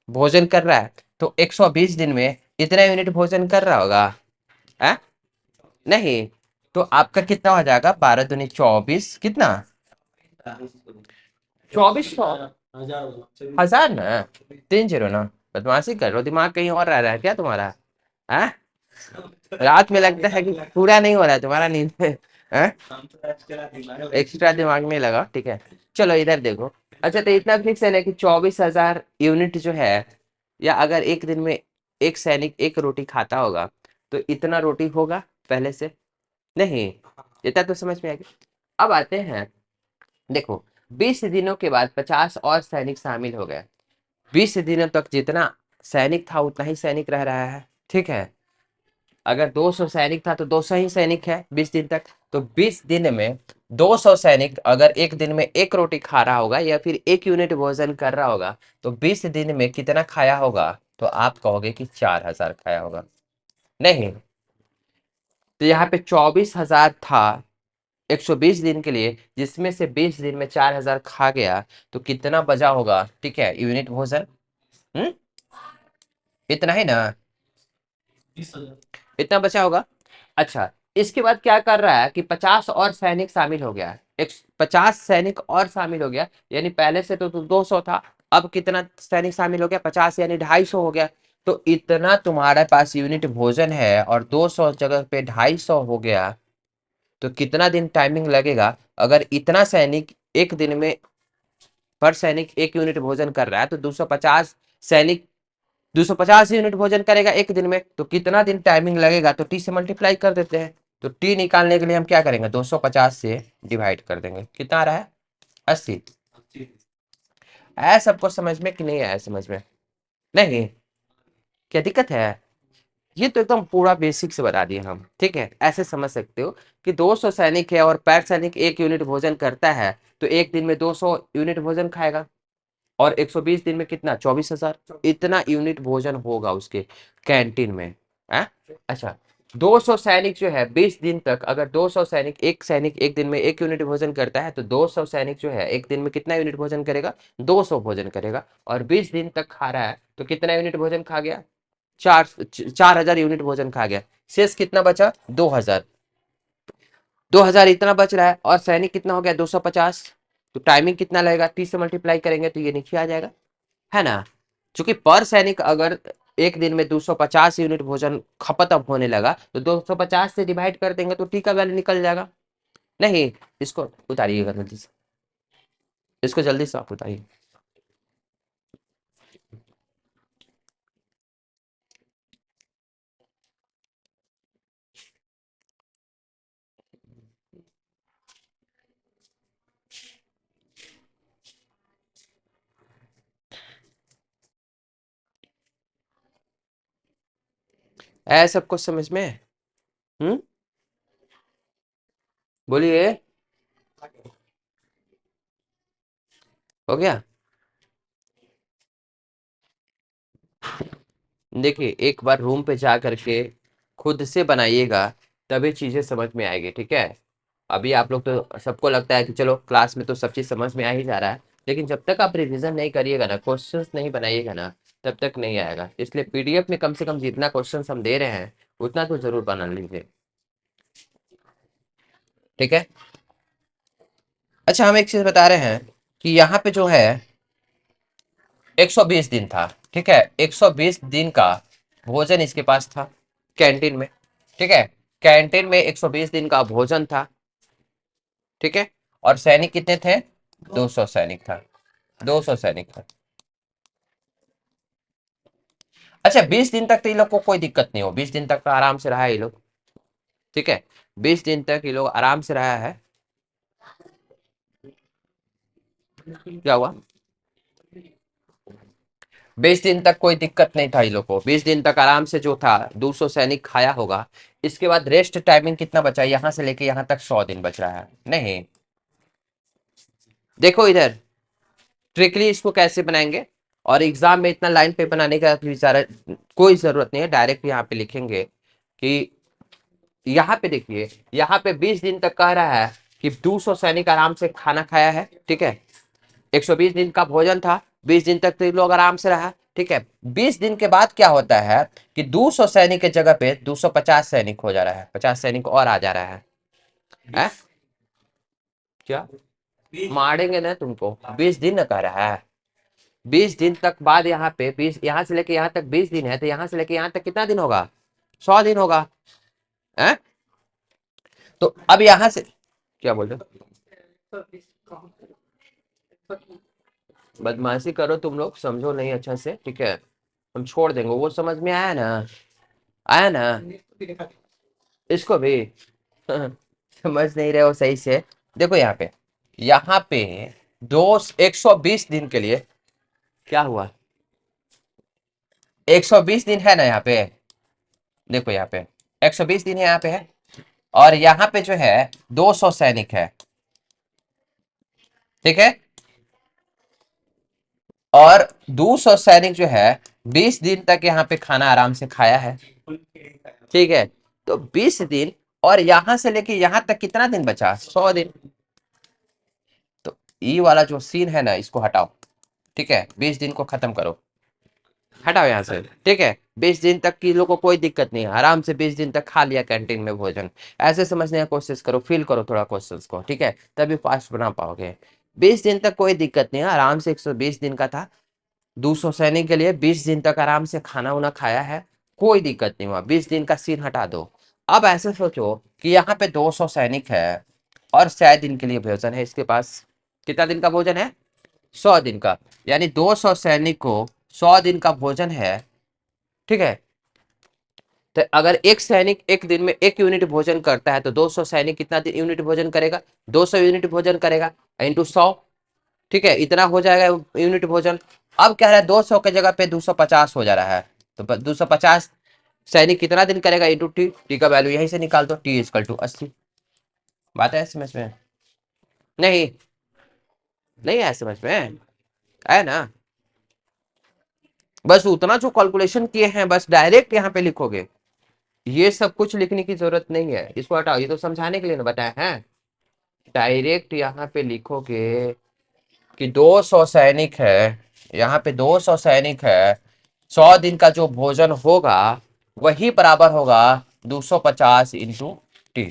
भोजन कर रहा है, तो 120 दिन में इतना यूनिट भोजन कर रहा होगा, है? नहीं, तो आपका कितना हो जाएगा? 12 दूनी 24, कितना? 2400, हजार ना, 3 0 ना। बदमाशी कर रहे हो, दिमाग कहीं और रह रहा है क्या तुम्हारा? है? रात में लगता है कि पूरा नहीं हो रहा है तुम्हारा नींद में, है? एक्स्ट्रा दिमाग में लगा, ठीक है। चलो इधर देखो। अच्छा, तो इतना फिक्स है ना कि 24,000 यूनिट जो है, या अगर एक दिन में एक सैनिक एक रोटी खाता होगा, तो इतना रोटी होगा पहले से? नहीं, इतना तो समझ में आ गया। अब आते हैं, देखो, 20 दिनों के बाद 50 और सैनिक शामिल हो गए, 20 दिनों तक जितना सैनिक था उतना ही सैनिक रह रहा है, ठीक है। अगर 200 सैनिक था तो 200 ही सैनिक है 20 दिन तक, तो 20 दिन में 200 सैनिक अगर एक दिन में एक रोटी खा रहा होगा या फिर 1 यूनिट भोजन कर रहा होगा, तो 20 दिन में कितना खाया होगा? तो आप कहोगे कि 4,000 खाया होगा। नहीं, तो यहाँ पे 24,000 था 120 दिन के लिए, जिसमें से 20 दिन में 4,000 खा गया, तो कितना बचा होगा? ठीक है, यूनिट भोजन। हम्म, इतना ही ना, इतना बचा होगा। अच्छा, इसके बाद क्या कर रहा है कि 50 और सैनिक शामिल हो गया, एक 50 सैनिक और शामिल हो गया, यानी पहले से तो 200 था, अब कितना सैनिक शामिल हो गया? 50, यानी 250 हो गया। तो इतना तुम्हारे पास यूनिट भोजन है, और 200 जगह पे 250 हो गया, तो कितना दिन टाइमिंग लगेगा? अगर इतना सैनिक एक दिन में, पर सैनिक 1 यूनिट भोजन कर रहा है, तो 250 सैनिक 250 यूनिट भोजन करेगा एक दिन में, तो कितना दिन टाइमिंग लगेगा? तो टी से मल्टीप्लाई कर देते हैं। तो टी निकालने के लिए हम क्या करेंगे? 250 से डिवाइड कर देंगे, कितना आ रहा है? 80। आया सबको समझ में कि नहीं आया समझ में? नहीं, क्या दिक्कत है? ये तो एकदम पूरा बेसिक से बता दिए हम, ठीक है। ऐसे समझ सकते हो कि 200 सैनिक है और पैर सैनिक 1 यूनिट भोजन करता है, तो एक दिन में 200 यूनिट भोजन खाएगा, और 120 दिन में कितना? 24,000, इतना यूनिट भोजन होगा उसके कैंटीन में, है? अच्छा, 200 सैनिक जो है 20 दिन तक, अगर 200 सैनिक, एक सैनिक एक दिन में 1 यूनिट भोजन करता है, तो 200 सैनिक जो है एक दिन में कितना यूनिट भोजन करेगा? 200 भोजन करेगा। और 20 दिन तक खा रहा है तो कितना यूनिट भोजन खा गया? 4000 यूनिट भोजन खा गया। शेष कितना बचा? 2000। 2000 इतना बच रहा है, और सैनिक कितना हो गया? 250। तो टाइमिंग कितना लगेगा? 30 से मल्टीप्लाई करेंगे तो ये नीचे आ जाएगा, है ना? क्योंकि पर सैनिक अगर एक दिन में 250 यूनिट भोजन खपत होने लगा, तो 250 से डिवाइड कर देंगे तो टी का वैल्यू निकल जाएगा। नहीं, इसको उतारिएगा जल्दी से, इसको जल्दी से आप उतारिए। ऐ सबको समझ में? हम्म, बोलिए। हो गया? देखिए, एक बार रूम पे जा करके खुद से बनाइएगा, तभी चीजें समझ में आएगी, ठीक है? अभी आप लोग तो सबको लगता है कि चलो क्लास में तो सब चीज समझ में आ ही जा रहा है, लेकिन जब तक आप रिवीजन नहीं करिएगा ना, क्वेश्चंस नहीं बनाइएगा ना, तब तक नहीं आएगा। इसलिए पीडीएफ में कम से कम जितना क्वेश्चंस हम दे रहे हैं उतना तो जरूर बना लीजिए, ठीक है? अच्छा, हम एक चीज बता रहे हैं कि यहाँ पे जो है 120 दिन था, ठीक है? 120 दिन का भोजन इसके पास था कैंटीन में, ठीक है? कैंटीन में 120 दिन का भोजन था, ठीक है? और सैनिक कितने थे? 200 सैनिक था, 200 सैनिक था। अच्छा, 20 दिन तक तो ये लोग को कोई दिक्कत नहीं हो, 20 दिन तक तो आराम से रहा है ये लोग, ठीक है? 20 दिन तक ये लोग आराम से रहा है। क्या हुआ? 20 दिन तक कोई दिक्कत नहीं था ये लोग को, 20 दिन तक आराम से जो था 200 सैनिक खाया होगा। इसके बाद रेस्ट टाइमिंग कितना बचा? यहाँ से लेके यहाँ तक 100 दिन बच रहा है। नहीं, देखो इधर, ट्रिकली इसको कैसे बनाएंगे, और एग्जाम में इतना लाइन पे बनाने का बेचारा कोई जरूरत नहीं है, डायरेक्ट यहाँ पे लिखेंगे कि यहाँ पे देखिए, यहाँ पे 20 दिन तक कह रहा है कि 200 सैनिक आराम से खाना खाया है, ठीक है? 120 दिन का भोजन था, 20 दिन तक तो ये लोग आराम से रहा, ठीक है? 20 दिन के बाद क्या होता है कि 200 सैनिक की जगह पे 250 सैनिक हो जा रहा है, 50 सैनिक और आ जा रहा है। है? क्या मारेंगे ना तुमको? 20 दिन न कह रहा है, 20 दिन तक बाद यहाँ पे 20, यहाँ से लेके यहाँ तक 20 दिन है, तो यहाँ से लेके यहाँ तक कितना दिन होगा? 100 दिन होगा, है? तो अब यहाँ से क्या बोल रहे हो? बदमाशी करो तुम लोग, समझो नहीं अच्छा से, ठीक है? हम छोड़ देंगे, वो समझ में आया ना? आया ना? इसको भी समझ नहीं रहे हो सही से? देखो यहाँ पे 120 दिन के लिए क्या हुआ? 120 दिन है ना यहाँ पे? देखो यहाँ पे 120 दिन है, यहाँ पे है, और यहाँ पे जो है 200 सैनिक है, ठीक है? और 200 सैनिक जो है 20 दिन तक यहाँ पे खाना आराम से खाया है, ठीक है? तो 20 दिन, और यहां से लेके यहां तक कितना दिन बचा? 100 दिन। तो ये वाला जो सीन है ना, इसको हटाओ, ठीक है? 20 दिन को खत्म करो, हटाओ यहाँ से, ठीक है? 20 दिन तक की लोगों को कोई दिक्कत नहीं है, आराम से 20 दिन तक खा लिया कैंटीन में भोजन। ऐसे समझने की कोशिश करो, फील करो थोड़ा क्वेश्चंस को, ठीक है? तभी फास्ट बना पाओगे। 20 दिन तक कोई दिक्कत नहीं है, आराम से 120 दिन का था, 200 सैनिक के लिए 20 दिन तक आराम से खाना उना खाया है, कोई दिक्कत नहीं हुआ। 20 दिन का सीन हटा दो। अब ऐसे सोचो कि यहाँ पे 200 सैनिक है और 100 दिन के लिए भोजन है इसके पास। कितना दिन का भोजन है? 100 दिन का। यानी 200 सैनिक को 100 दिन का भोजन है, ठीक है? तो अगर एक सैनिक एक दिन में 1 यूनिट भोजन करता है, तो 200 सैनिक कितना यूनिट भोजन करेगा? 200 यूनिट भोजन करेगा, इंटू 100, ठीक है? इतना हो जाएगा यूनिट भोजन। अब कह रहा है 200 की जगह पे 250 हो जा रहा है, तो 250 सैनिक कितना दिन करेगा? इंटू टी, टी का वैल्यू यहीं से निकाल दो, टी इजकल टू 80। बात है समझ में? नहीं, नहीं है समझ में? है ना? बस उतना जो कैलकुलेशन किए हैं बस डायरेक्ट यहाँ पे लिखोगे, ये सब कुछ लिखने की जरूरत नहीं है, इसको हटाओ, ये तो समझाने के लिए ना बताया है। डायरेक्ट यहाँ पे लिखोगे कि 200 सैनिक है, यहाँ पे 200 सैनिक है, 100 दिन का जो भोजन होगा वही बराबर होगा 250 इंटू टी।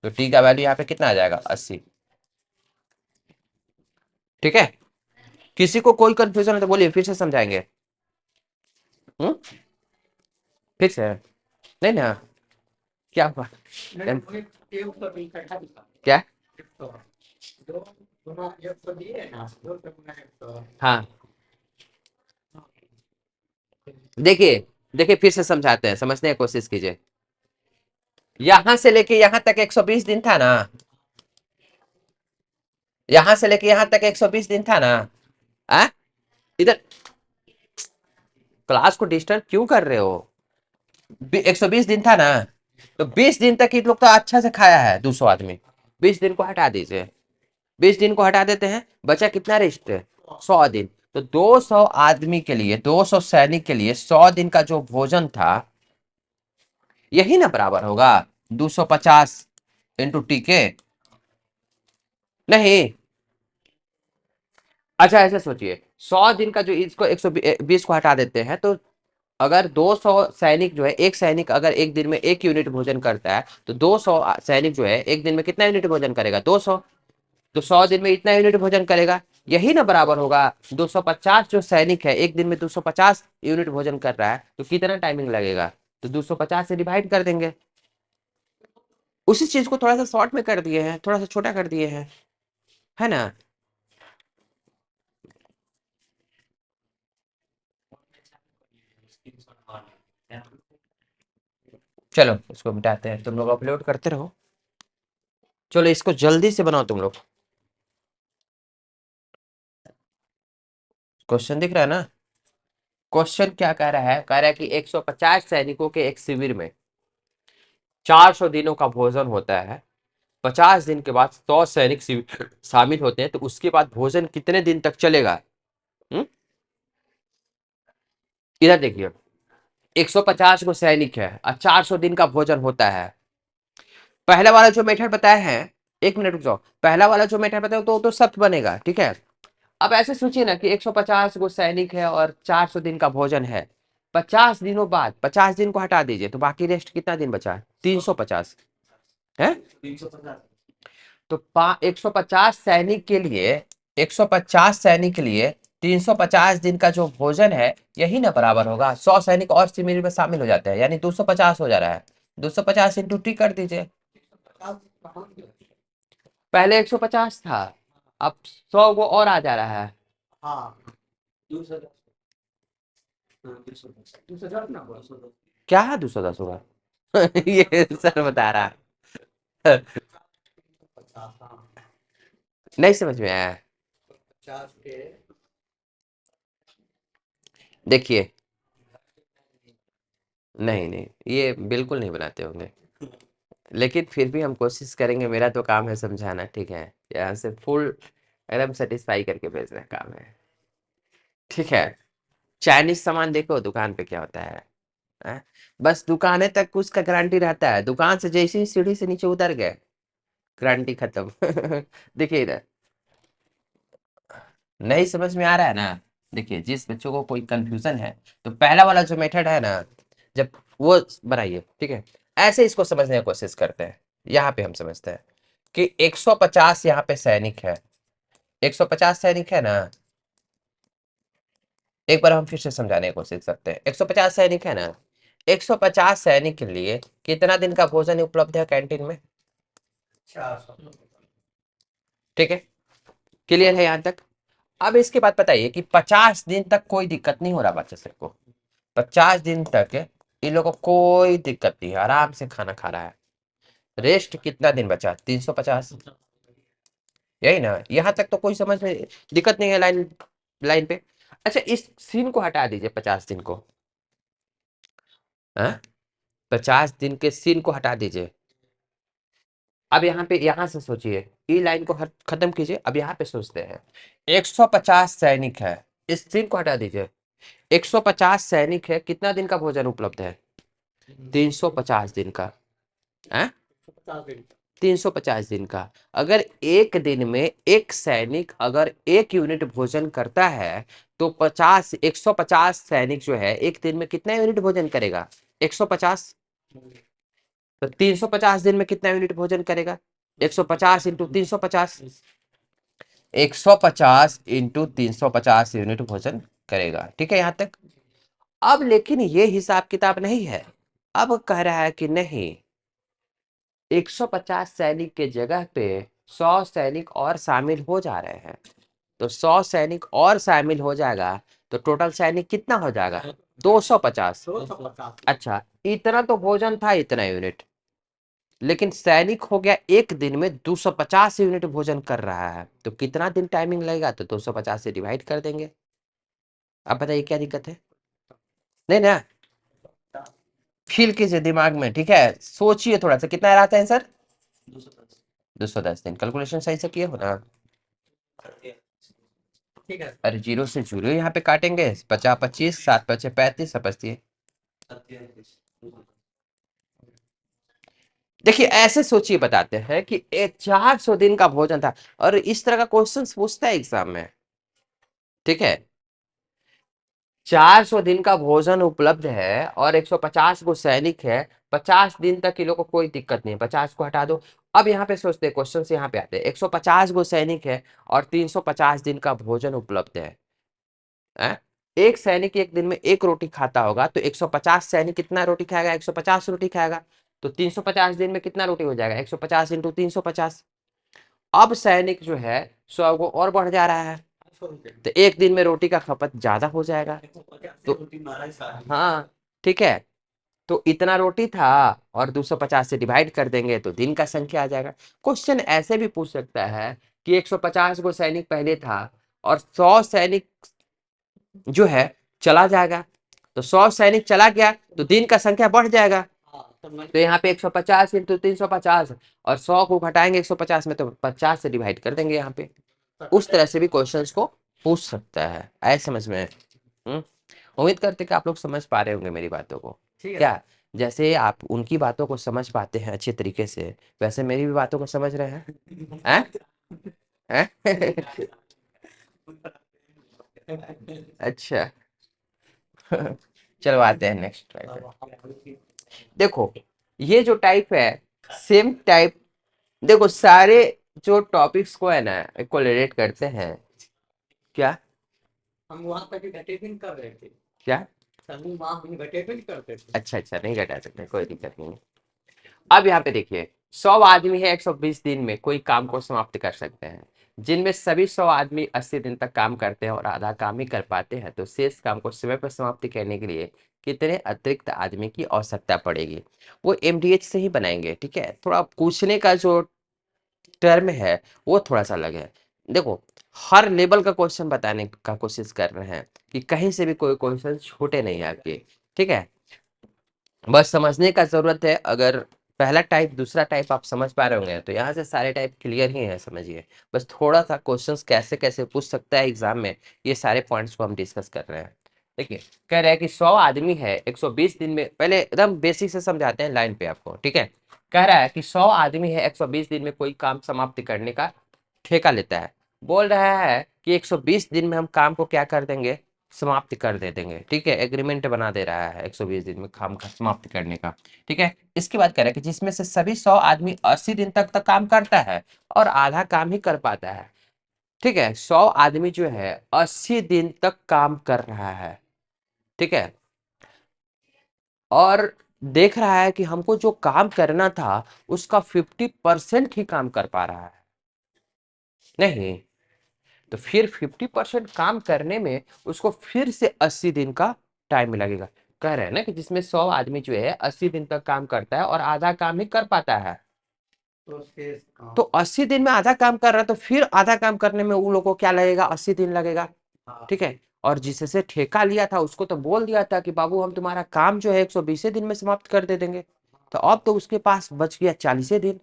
तो टी का वैल्यू यहाँ पे कितना आ जाएगा, 80। ठीक है, किसी को कोई कंफ्यूजन है तो बोलिए, फिर से समझाएंगे। हम्म, फिर से नहीं ना, क्या हुआ? क्या? हाँ, देखिए, देखिए फिर से समझाते हैं, समझने की कोशिश कीजिए। यहां से लेके यहां तक 120 दिन था ना, यहां से लेके यहां तक 120 दिन था ना। आ? इधर क्लास को डिस्टर्ब क्यों कर रहे हो? 120 दिन था ना, तो 20 दिन तक ये लोग तो अच्छा से खाया है 200 आदमी। 20 दिन को हटा दीजिए, 20 दिन को हटा देते हैं, बचा कितना रेस्ट है, 100 दिन। तो 200 आदमी के लिए, 200 सैनिक के लिए 100 दिन का जो भोजन था, यही ना बराबर होगा 250 इंटू टी के। नहीं, अच्छा ऐसे सोचिए, 100 दिन का जो इसको 120 को हटा देते हैं, तो अगर 200 सैनिक जो है, एक सैनिक अगर एक दिन में 1 यूनिट भोजन करता है, तो 200 सैनिक जो है एक दिन में कितना यूनिट भोजन करेगा, 200। तो 100 दिन में इतना यूनिट भोजन करेगा, यही ना बराबर होगा 250। जो सैनिक है एक दिन में 250 यूनिट भोजन कर रहा है, तो कितना टाइमिंग लगेगा, तो 250 से डिवाइड कर देंगे। उसी चीज को थोड़ा सा शॉर्ट में कर दिए हैं, थोड़ा सा छोटा कर दिए हैं, है ना। चलो इसको मिटाते हैं, तुम लोग अपलोड करते रहो। चलो इसको जल्दी से बनाओ तुम लोग। क्वेश्चन दिख रहा है ना? क्वेश्चन क्या कह रहा है, कह रहा है कि 150 सैनिकों के एक शिविर में 400 दिनों का भोजन होता है। 50 दिन के बाद 100 सैनिक शामिल होते हैं, तो उसके बाद भोजन कितने दिन तक चलेगा? हम्म? इधर देखिए, 150 गो सैनिक है और 400 दिन का भोजन होता है। पहला वाला जो मेथड बताया है, 1 मिनट रुक जाओ, पहला वाला जो मेथड बताया तो सख्त बनेगा, ठीक है। अब ऐसे सोचिए ना कि 150 गो सैनिक है और 400 दिन का भोजन है। 50 दिनों बाद, 50 दिन को हटा दीजिए, तो बाकी रेस्ट कितना दिन बचा, 350 है। तो 150 सैनिक के लिए, 150 सैनिक के लिए 350 दिन का जो भोजन है, यही ना बराबर होगा 100 सैनिक और शिविर में शामिल हो जाते हैं, यानी 250 हो जा रहा है। 250 इंटू टी कर दीजिए। पहले 150 था, अब 100 गो और आ जा रहा है। क्या है 210 होगा? ये सर बता रहा है। नहीं समझ में आया। देखिए, नहीं नहीं, ये बिल्कुल नहीं बनाते होंगे, लेकिन फिर भी हम कोशिश करेंगे, मेरा तो काम है समझाना, ठीक है। यहाँ से फुल एकदम सेटिस्फाई करके भेजना काम है, ठीक है। चाइनीज सामान देखो दुकान पे क्या होता है, हैं? बस दुकाने तक उसका गारंटी रहता है, दुकान से जैसे ही सीढ़ी से नीचे उतर गए, गारंटी खत्म। देखिए इधर, नहीं समझ में आ रहा है ना? देखिए, जिस बच्चों को कोई कंफ्यूजन है, तो पहला वाला जो मेथड है ना, जब वो बनाइए, ठीक है। ऐसे इसको समझने की कोशिश करते हैं। यहाँ पे हम समझते हैं कि 150 यहाँ पे सैनिक है, 150 सैनिक है ना। एक बार हम फिर से समझाने की कोशिश करते हैं, 150 सैनिक है ना, 150 सैनिक के लिए कितना दिन का भोजन उपलब्ध है कैंटीन में? ठीक है, क्लियर है यहाँ तक? अब इसके बाद बताइए कि 50 दिन तक कोई दिक्कत नहीं हो रहा बच्चे सबको, 50 दिन तक इन लोगों को कोई दिक्कत नहीं है, आराम से खाना खा रहा है। रेस्ट कितना दिन बचा, 350, यही ना? यहाँ तक तो कोई समझ में दिक्कत नहीं है, लाइन लाइन पे। अच्छा, इस सीन को हटा दीजिए, 50 दिन को, हाँ, 50 दिन के सीन को हटा दीजिए। अब यहाँ पे, यहाँ से सोचिए, ई लाइन को खत्म कीजिए, अब यहाँ पे सोचते हैं, 150 सैनिक है, इस सीन को हटा दीजिए। 150 सैनिक है, कितना दिन का भोजन उपलब्ध है? 350 दिन का है, 350 दिन का। अगर एक दिन में एक सैनिक अगर 1 यूनिट भोजन करता है तो 150 सैनिक जो है एक दिन में कितना यूनिट भोजन करेगा? 150। तो 350 दिन में कितना यूनिट भोजन करेगा? 150 इंटू 350, 150 इंटू 350 यूनिट भोजन करेगा। ठीक है यहां तक। अब लेकिन ये हिसाब किताब नहीं है। अब कह रहा है कि नहीं, 150 सैनिक के जगह पे 100 सैनिक और शामिल हो जा रहे हैं। तो 100 सैनिक और शामिल हो जाएगा तो टोटल सैनिक कितना हो जाएगा? 250। अच्छा, इतना तो भोजन था, इतना यूनिट, लेकिन सैनिक हो गया एक दिन में 250 यूनिट भोजन कर रहा है, तो कितना दिन टाइमिंग लगेगा? तो 250 से डिवाइड कर देंगे। अब बताइए क्या दिक्कत है? नहीं ना, फील कीजिए दिमाग में, ठीक है, सोचिए थोड़ा सा, कितना आता है आंसर? 210 दिन। कैलकुलेशन सही से किए हो ना? अरे जीरो से जीरो यहाँ पे काटेंगे, 50 25, 7 5 35, समझती है। देखिए ऐसे सोचिए, बताते हैं कि 400 दिन का भोजन था, और इस तरह का क्वेश्चन पूछता है एग्जाम में। ठीक है, 400 दिन का भोजन उपलब्ध है और 150 गो सैनिक है, 50 दिन तक ये लोग को कोई दिक्कत नहीं है, 50 को हटा दो। अब यहाँ पे सोचते हैं, क्वेश्चन से यहाँ पे आते हैं, 150 गो सैनिक है और 350 दिन का भोजन उपलब्ध है। एक सैनिक एक दिन में एक रोटी खाता होगा, तो 150 सैनिक कितना रोटी खाएगा? 150 रोटी खाएगा। तो 350 दिन में कितना रोटी हो जाएगा? 150 इंटू 350। अब सैनिक जो है 100 को और बढ़ जा रहा है, तो एक दिन में रोटी का खपत ज्यादा हो जाएगा। तो हाँ, ठीक है, तो इतना रोटी था और 250 से डिवाइड कर देंगे तो दिन का संख्या आ जाएगा। क्वेश्चन ऐसे भी पूछ सकता है कि 150 गो सैनिक पहले था और 100 सैनिक जो है चला जाएगा, तो 100 सैनिक चला गया तो दिन का संख्या बढ़ जाएगा। तो यहाँ पे 150 इंटू 350 और 100 को घटाएंगे 150 में तो 50 से डिवाइड कर देंगे यहाँ पे। उस तरह से भी क्वेश्चंस को पूछ सकता है। आए समझ में? हम्म। उम्मीद करते कि आप लोग समझ पा रहे होंगे मेरी बातों को। क्या जैसे आप उनकी बातों को समझ पाते हैं अच्छे तरीके से, वैसे मेरी भी बातों को समझ रहे हैं? हैं? अच्छा। चलो आते हैं नेक्स्ट टाइप। देखो ये जो टाइप है, सेम टाइप, देखो सारे जो टॉपिक्स को है ना कोरिलेट करते हैं। क्या हम वहां तक घटे कर रहे थे क्या? वहां घटे करते थे। अच्छा अच्छा, नहीं घटा सकते, कोई दिक्कत नहीं। अब यहाँ पे देखिए, 100 आदमी है, 120 दिन में कोई काम को समाप्त कर सकते हैं, जिनमें सभी 100 आदमी 80 दिन तक काम करते हैं और आधा काम ही कर पाते हैं, तो शेष काम को समय पर समाप्त करने के लिए कितने अतिरिक्त आदमी की आवश्यकता पड़ेगी? वो एमडीएच से ही बनाएंगे। ठीक है, थोड़ा पूछने का जो टर्म है वो थोड़ा सा अलग है। देखो हर लेवल का क्वेश्चन बताने का कोशिश कर रहे हैं कि कहीं से भी कोई क्वेश्चन छूटे नहीं आपके। ठीक है, बस समझने का जरूरत है। अगर पहला टाइप दूसरा टाइप आप समझ पा रहे होंगे तो यहाँ से सारे टाइप क्लियर ही है, समझिए। बस थोड़ा सा क्वेश्चंस कैसे कैसे पूछ सकता है एग्जाम में, ये सारे पॉइंट्स को हम डिस्कस कर रहे हैं। देखिए कह रहे हैं कि 100 आदमी है, 120 दिन में, पहले एकदम बेसिक से समझाते हैं लाइन पे आपको। ठीक है, कह रहा है कि 100 आदमी है, 120 दिन में कोई काम समाप्त करने का ठेका लेता है। बोल रहा है कि 120 दिन में हम काम को क्या कर देंगे? समाप्त कर दे देंगे। ठीक है, एग्रीमेंट बना दे रहा है 120 दिन में काम का समाप्त करने का। ठीक है, इसके बाद कह रहा है कि जिसमें से सभी 100 आदमी 80 दिन तक काम करता है और आधा काम ही कर पाता है। ठीक है, 100 आदमी जो है 80 दिन तक काम कर रहा है। ठीक है, और देख रहा है कि हमको जो काम करना था उसका 50% ही काम कर पा रहा है। नहीं, तो फिर 50% काम करने में उसको फिर से 80 दिन का टाइम लगेगा। कह रहे हैं ना कि जिसमें 100 आदमी जो है 80 दिन तक काम करता है और आधा काम ही कर पाता है, तो 80 दिन में आधा काम कर रहा है, तो फिर आधा काम करने में उन लोगों को क्या लगेगा? 80 दिन लगेगा। ठीक है, और जिससे ठेका लिया था उसको तो बोल दिया था कि बाबू हम तुम्हारा काम जो है 120 दिन में समाप्त कर दे देंगे, तो अब तो उसके पास बच गया 40 दिन।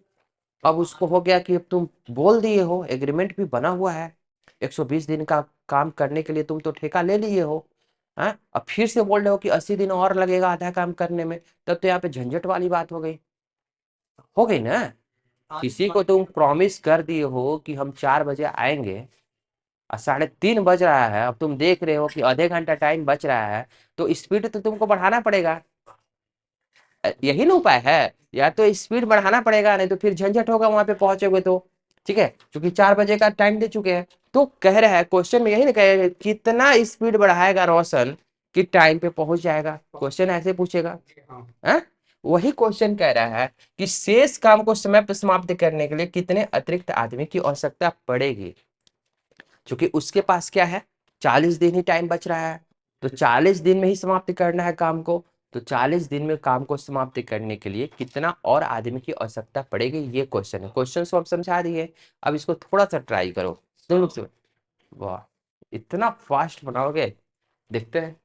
अब उसको हो गया कि अब तुम बोल दिए हो, एग्रीमेंट भी बना हुआ है, 120 दिन का काम करने के लिए तुम तो ठेका ले लिए हो, हाँ, अब फिर से बोल रहे हो कि 80 दिन और लगेगा आधा काम करने में, तब तो यहाँ पे झंझट वाली बात हो गई ना। किसी को तुम प्रॉमिस कर दिए हो कि हम 4 बजे आएंगे और 3:30 बज रहा है, अब तुम देख रहे हो कि आधे घंटा टाइम बच रहा है, तो स्पीड तो तुमको बढ़ाना पड़ेगा। यही ना उपाय है, या तो स्पीड बढ़ाना पड़ेगा, नहीं तो फिर झंझट होगा वहां पे पहुंचोगे तो। ठीक है, क्योंकि 4 बजे का टाइम दे चुके हैं। तो कह रहा है क्वेश्चन में, यही ना कह रहा है, कितना स्पीड बढ़ाएगा रोशन कि टाइम पे पहुंच जाएगा, क्वेश्चन ऐसे पूछेगा। है, वही क्वेश्चन कह रहा है कि शेष काम को समय पर समाप्त करने के लिए कितने अतिरिक्त आदमी की आवश्यकता पड़ेगी। क्योंकि उसके पास क्या है, 40 दिन ही टाइम बच रहा है, तो 40 दिन में ही समाप्त करना है काम को। तो 40 दिन में काम को समाप्त करने के लिए कितना और आदमी की आवश्यकता पड़ेगी, ये क्वेश्चन है। क्वेश्चन को हम समझा दिए, अब इसको थोड़ा सा ट्राई करो तुम लोग से। वाह, इतना फास्ट बनाओगे, देखते हैं।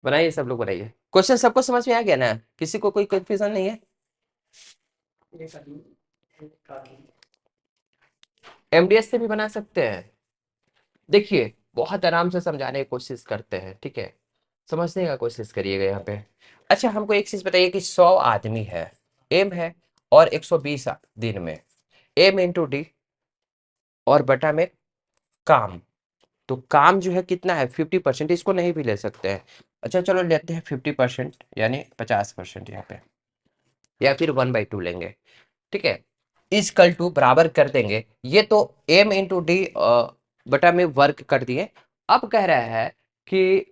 बनाइए, सब लोग बनाइए। क्वेश्चन सबको समझ में आ गया ना, किसी को कोई कंफ्यूजन नहीं है? एमडीएस से भी बना सकते हैं। देखिए, बहुत आराम से समझाने की कोशिश करते हैं, ठीक है, समझने का कोशिश करिएगा यहाँ पे। अच्छा, हमको एक चीज बताइए कि 100 आदमी है, एम है, और 120 दिन में, एम इंटू डी और बटा में काम। तो काम जो है कितना है, 50%, इसको नहीं भी ले सकते हैं। अच्छा चलो लेते हैं 50%, यानी 50% यहाँ पे, या फिर 1/2 लेंगे। ठीक है, इज कल टू बराबर कर देंगे, ये तो एम इंटू डी बटा में वर्क कर दिए। अब कह रहा है कि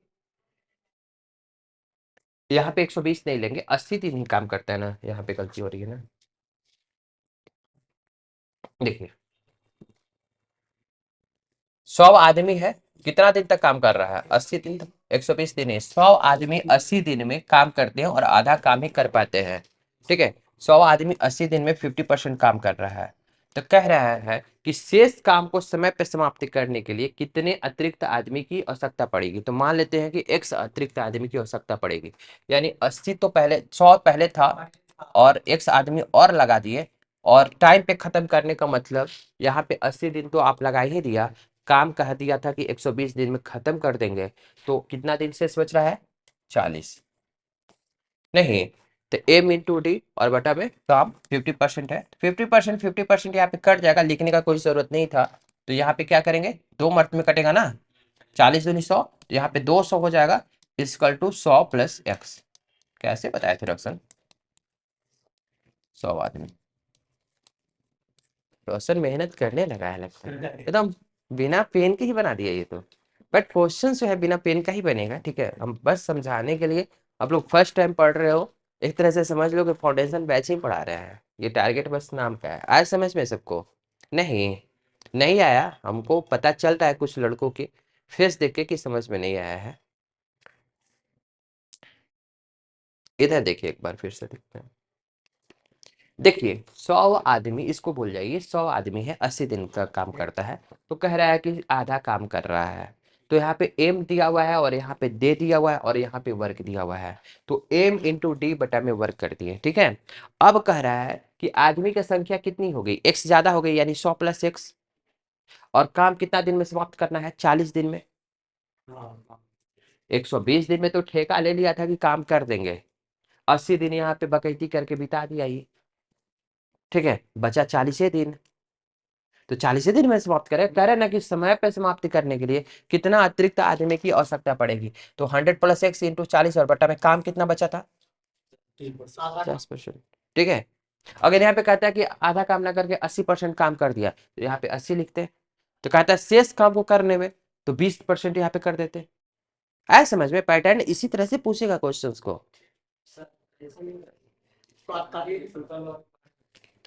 यहाँ पे 120 नहीं लेंगे, 80 दिन ही काम करता है ना, यहाँ पे गलती हो रही है ना। देखिए, 100 आदमी है, कितना दिन तक काम कर रहा है, 80 दिन तक। 120 दिन है, 100 आदमी 80 दिन में काम करते हैं और आधा काम ही कर पाते हैं। ठीक है, 100 आदमी 80 दिन में 50% काम कर रहा है। तो कह रहा है कि शेष काम को समय पर समाप्त करने के लिए कितने अतिरिक्त आदमी की आवश्यकता पड़ेगी। तो मान लेते हैं कि x अतिरिक्त आदमी की आवश्यकता पड़ेगी, यानी 80 तो पहले, 100 पहले था, और x आदमी और लगा दिए, और टाइम पे खत्म करने का मतलब, यहाँ पे 80 दिन तो आप लगा ही दिया, काम कह दिया था कि 120 दिन में खत्म कर देंगे, तो कितना दिन शेष बच रहा है, 40। नहीं, तो एम इंटू डी और बटा में काम 50% है, 50%, 50% यहाँ पे कट जाएगा, लिखने का कोई जरूरत नहीं था। तो यहाँ पे क्या करेंगे, 2 मर्त में कटेगा ना, 40 दूनी 100, यहाँ पे 200 हो जाएगा, इक्वल टू 100 प्लस एक्स। कैसे बताए थे रक्सन, 100 आदमी। रोशन मेहनत करने लगा है लगता है एकदम, बिना पेन के ही बना दिया ये तो। बट क्वेश्चन जो है बिना पेन का ही बनेगा, ठीक है, हम बस समझाने के लिए। आप लोग फर्स्ट टाइम पढ़ रहे हो, एक तरह से समझ लो कि फाउंडेशन बैच ही पढ़ा रहे हैं, ये टारगेट बस नाम का है। आज समझ में सबको? नहीं, नहीं आया, हमको पता चलता है कुछ लड़कों के फेस देख के कि समझ में नहीं आया है। इधर देखिए, एक बार फिर से देखते हैं। देखिए, 100 आदमी, इसको भूल जाइए, 100 आदमी है, 80 दिन का काम करता है, तो कह रहा है कि आधा काम कर रहा है। तो यहाँ पे एम दिया हुआ है, और यहाँ पे दे दिया हुआ है, और यहाँ पे वर्क दिया हुआ है, तो एम इंटू डी बटा में वर्क कर दिए। ठीक है, अब कह रहा है कि आदमी की संख्या कितनी हो गई, एक्स ज्यादा हो गई, यानी 100 प्लस एक्स, और काम कितना दिन में समाप्त करना है, 40 दिन में। 120 दिन में तो ठेका ले लिया था कि काम कर देंगे, 80 दिन यहाँ पे बकैती करके बिता दिया ये। ठीक है, बचा 40 दिन, तो 40 दिन में समाप्त करें, कह रहे ना कि समय पे समाप्ति करने के लिए कितना अतिरिक्त आदमी की आवश्यकता पड़ेगी। तो 100 प्लस एक्स इंटू 40, और बटा में काम कितना बचा था, 50%। ठीक है, अगर यहाँ पे कहता है कि आधा काम ना करके 80% काम कर दिया, तो यहाँ पे 80 लिखते हैं। तो कहता है शेष काम को करने में, तो 20% यहाँ पे कर देते। आए समझ में, पैटर्न इसी तरह से पूछेगा क्वेश्चन को।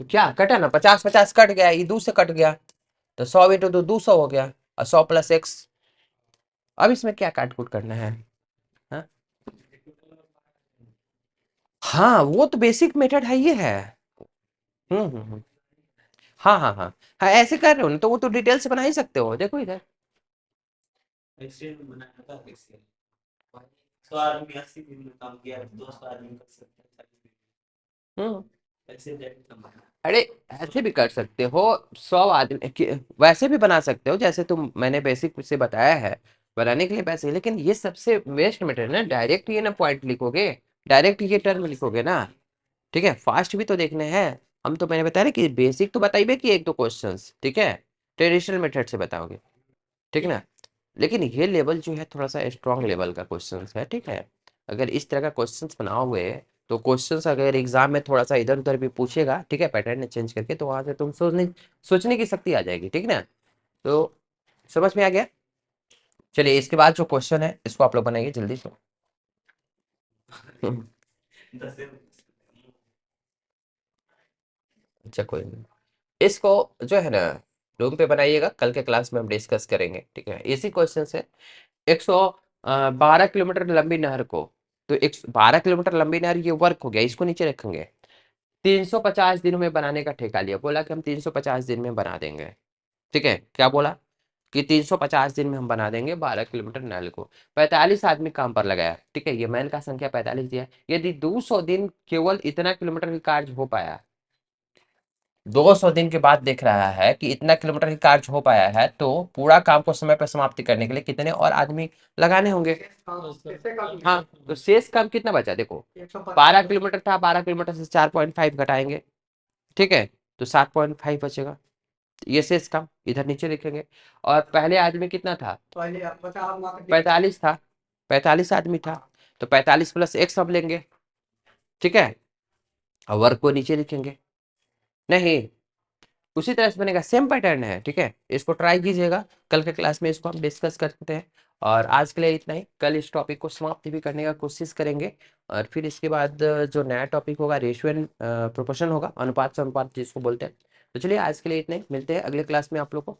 तो क्या कटा ना, 50-50 कट गया, ये 2 से कट गया, तो 100 इंटू 2 200 हो गया, और 100 प्लस एक्स। अब इसमें क्या काट कूट करना है? हाँ, हाँ, वो तो बेसिक मेथड है, ये है। हम्म। हाँ हाँ हाँ, हाँ ऐसे कर रहे हो ना, तो वो तो डिटेल से बना ही सकते हो, देखो इधर। हम्म, अरे ऐसे भी कर सकते हो, 100 आदमी वैसे भी बना सकते हो, जैसे तुम मैंने बेसिक से बताया है। बनाने के लिए पैसे, लेकिन ये सबसे वेस्ट मेथड है ना, डायरेक्ट ये ना पॉइंट लिखोगे, डायरेक्ट ये टर्म लिखोगे ना, ठीक है, फास्ट भी तो देखने हैं। हम तो मैंने बताया ना कि बेसिक तो बताइए कि एक दो क्वेश्चंस, ठीक है, ट्रेडिशनल मेथड से बताओगे, ठीक है ना। लेकिन ये लेवल जो है थोड़ा सा स्ट्रॉन्ग लेवल का क्वेश्चंस है, ठीक है। अगर इस तरह का क्वेश्चंस बनाओगे तो क्वेश्चंस अगर एग्जाम में थोड़ा सा इधर उधर भी पूछेगा, ठीक है, पैटर्न चेंज करके, तो वहां से तुम सोचने की शक्ति आ जाएगी, ठीक है ना। तो समझ में आ गया। चलिए इसके बाद जो क्वेश्चन है इसको आप लोग बनाइए जल्दी से। अच्छा कोई नहीं, इसको जो है ना रूम पे बनाइएगा, कल के क्लास में हम डिस्कस करेंगे, ठीक है। इसी क्वेश्चन से 112 किलोमीटर लंबी नहर को, तो 112 किलोमीटर लंबी नहर ये वर्क हो गया, इसको नीचे रखेंगे। 350 दिनों में बनाने का ठेका लिया, बोला कि हम 350 दिन में बना देंगे, ठीक है। क्या बोला कि 350 दिन में हम बना देंगे 12 किलोमीटर नहर को। 45 आदमी काम पर लगाया, ठीक है, ये मैन का संख्या 45 दिया। यदि 200 दिन केवल इतना किलोमीटर का कार्य हो पाया, 200 दिन के बाद देख रहा है कि इतना किलोमीटर ही कार्य हो पाया है, तो पूरा काम को समय पर समाप्ति करने के लिए कितने और आदमी लगाने होंगे। हाँ, तो शेष काम कितना बचा देखो, 12 किलोमीटर था, 12 किलोमीटर से 4.5 घटाएंगे, ठीक है, तो 7.5 बचेगा। ये शेष काम इधर नीचे लिखेंगे। और पहले आदमी कितना था, 45 था, 45 आदमी था, तो 45 प्लस एक सब लेंगे, ठीक है, और वर्क को नीचे लिखेंगे। नहीं, उसी तरह से बनेगा, सेम पैटर्न है, ठीक है, इसको ट्राई कीजिएगा, कल के क्लास में इसको हम डिस्कस करते हैं। और आज के लिए इतना ही, कल इस टॉपिक को समाप्त भी करने का कोशिश करेंगे। और फिर इसके बाद जो नया टॉपिक होगा रेशियो एंड प्रोपोर्शन होगा, अनुपात से अनुपात जिसको बोलते हैं। तो चलिए आज के लिए इतना ही, मिलते हैं अगले क्लास में आप लोग को।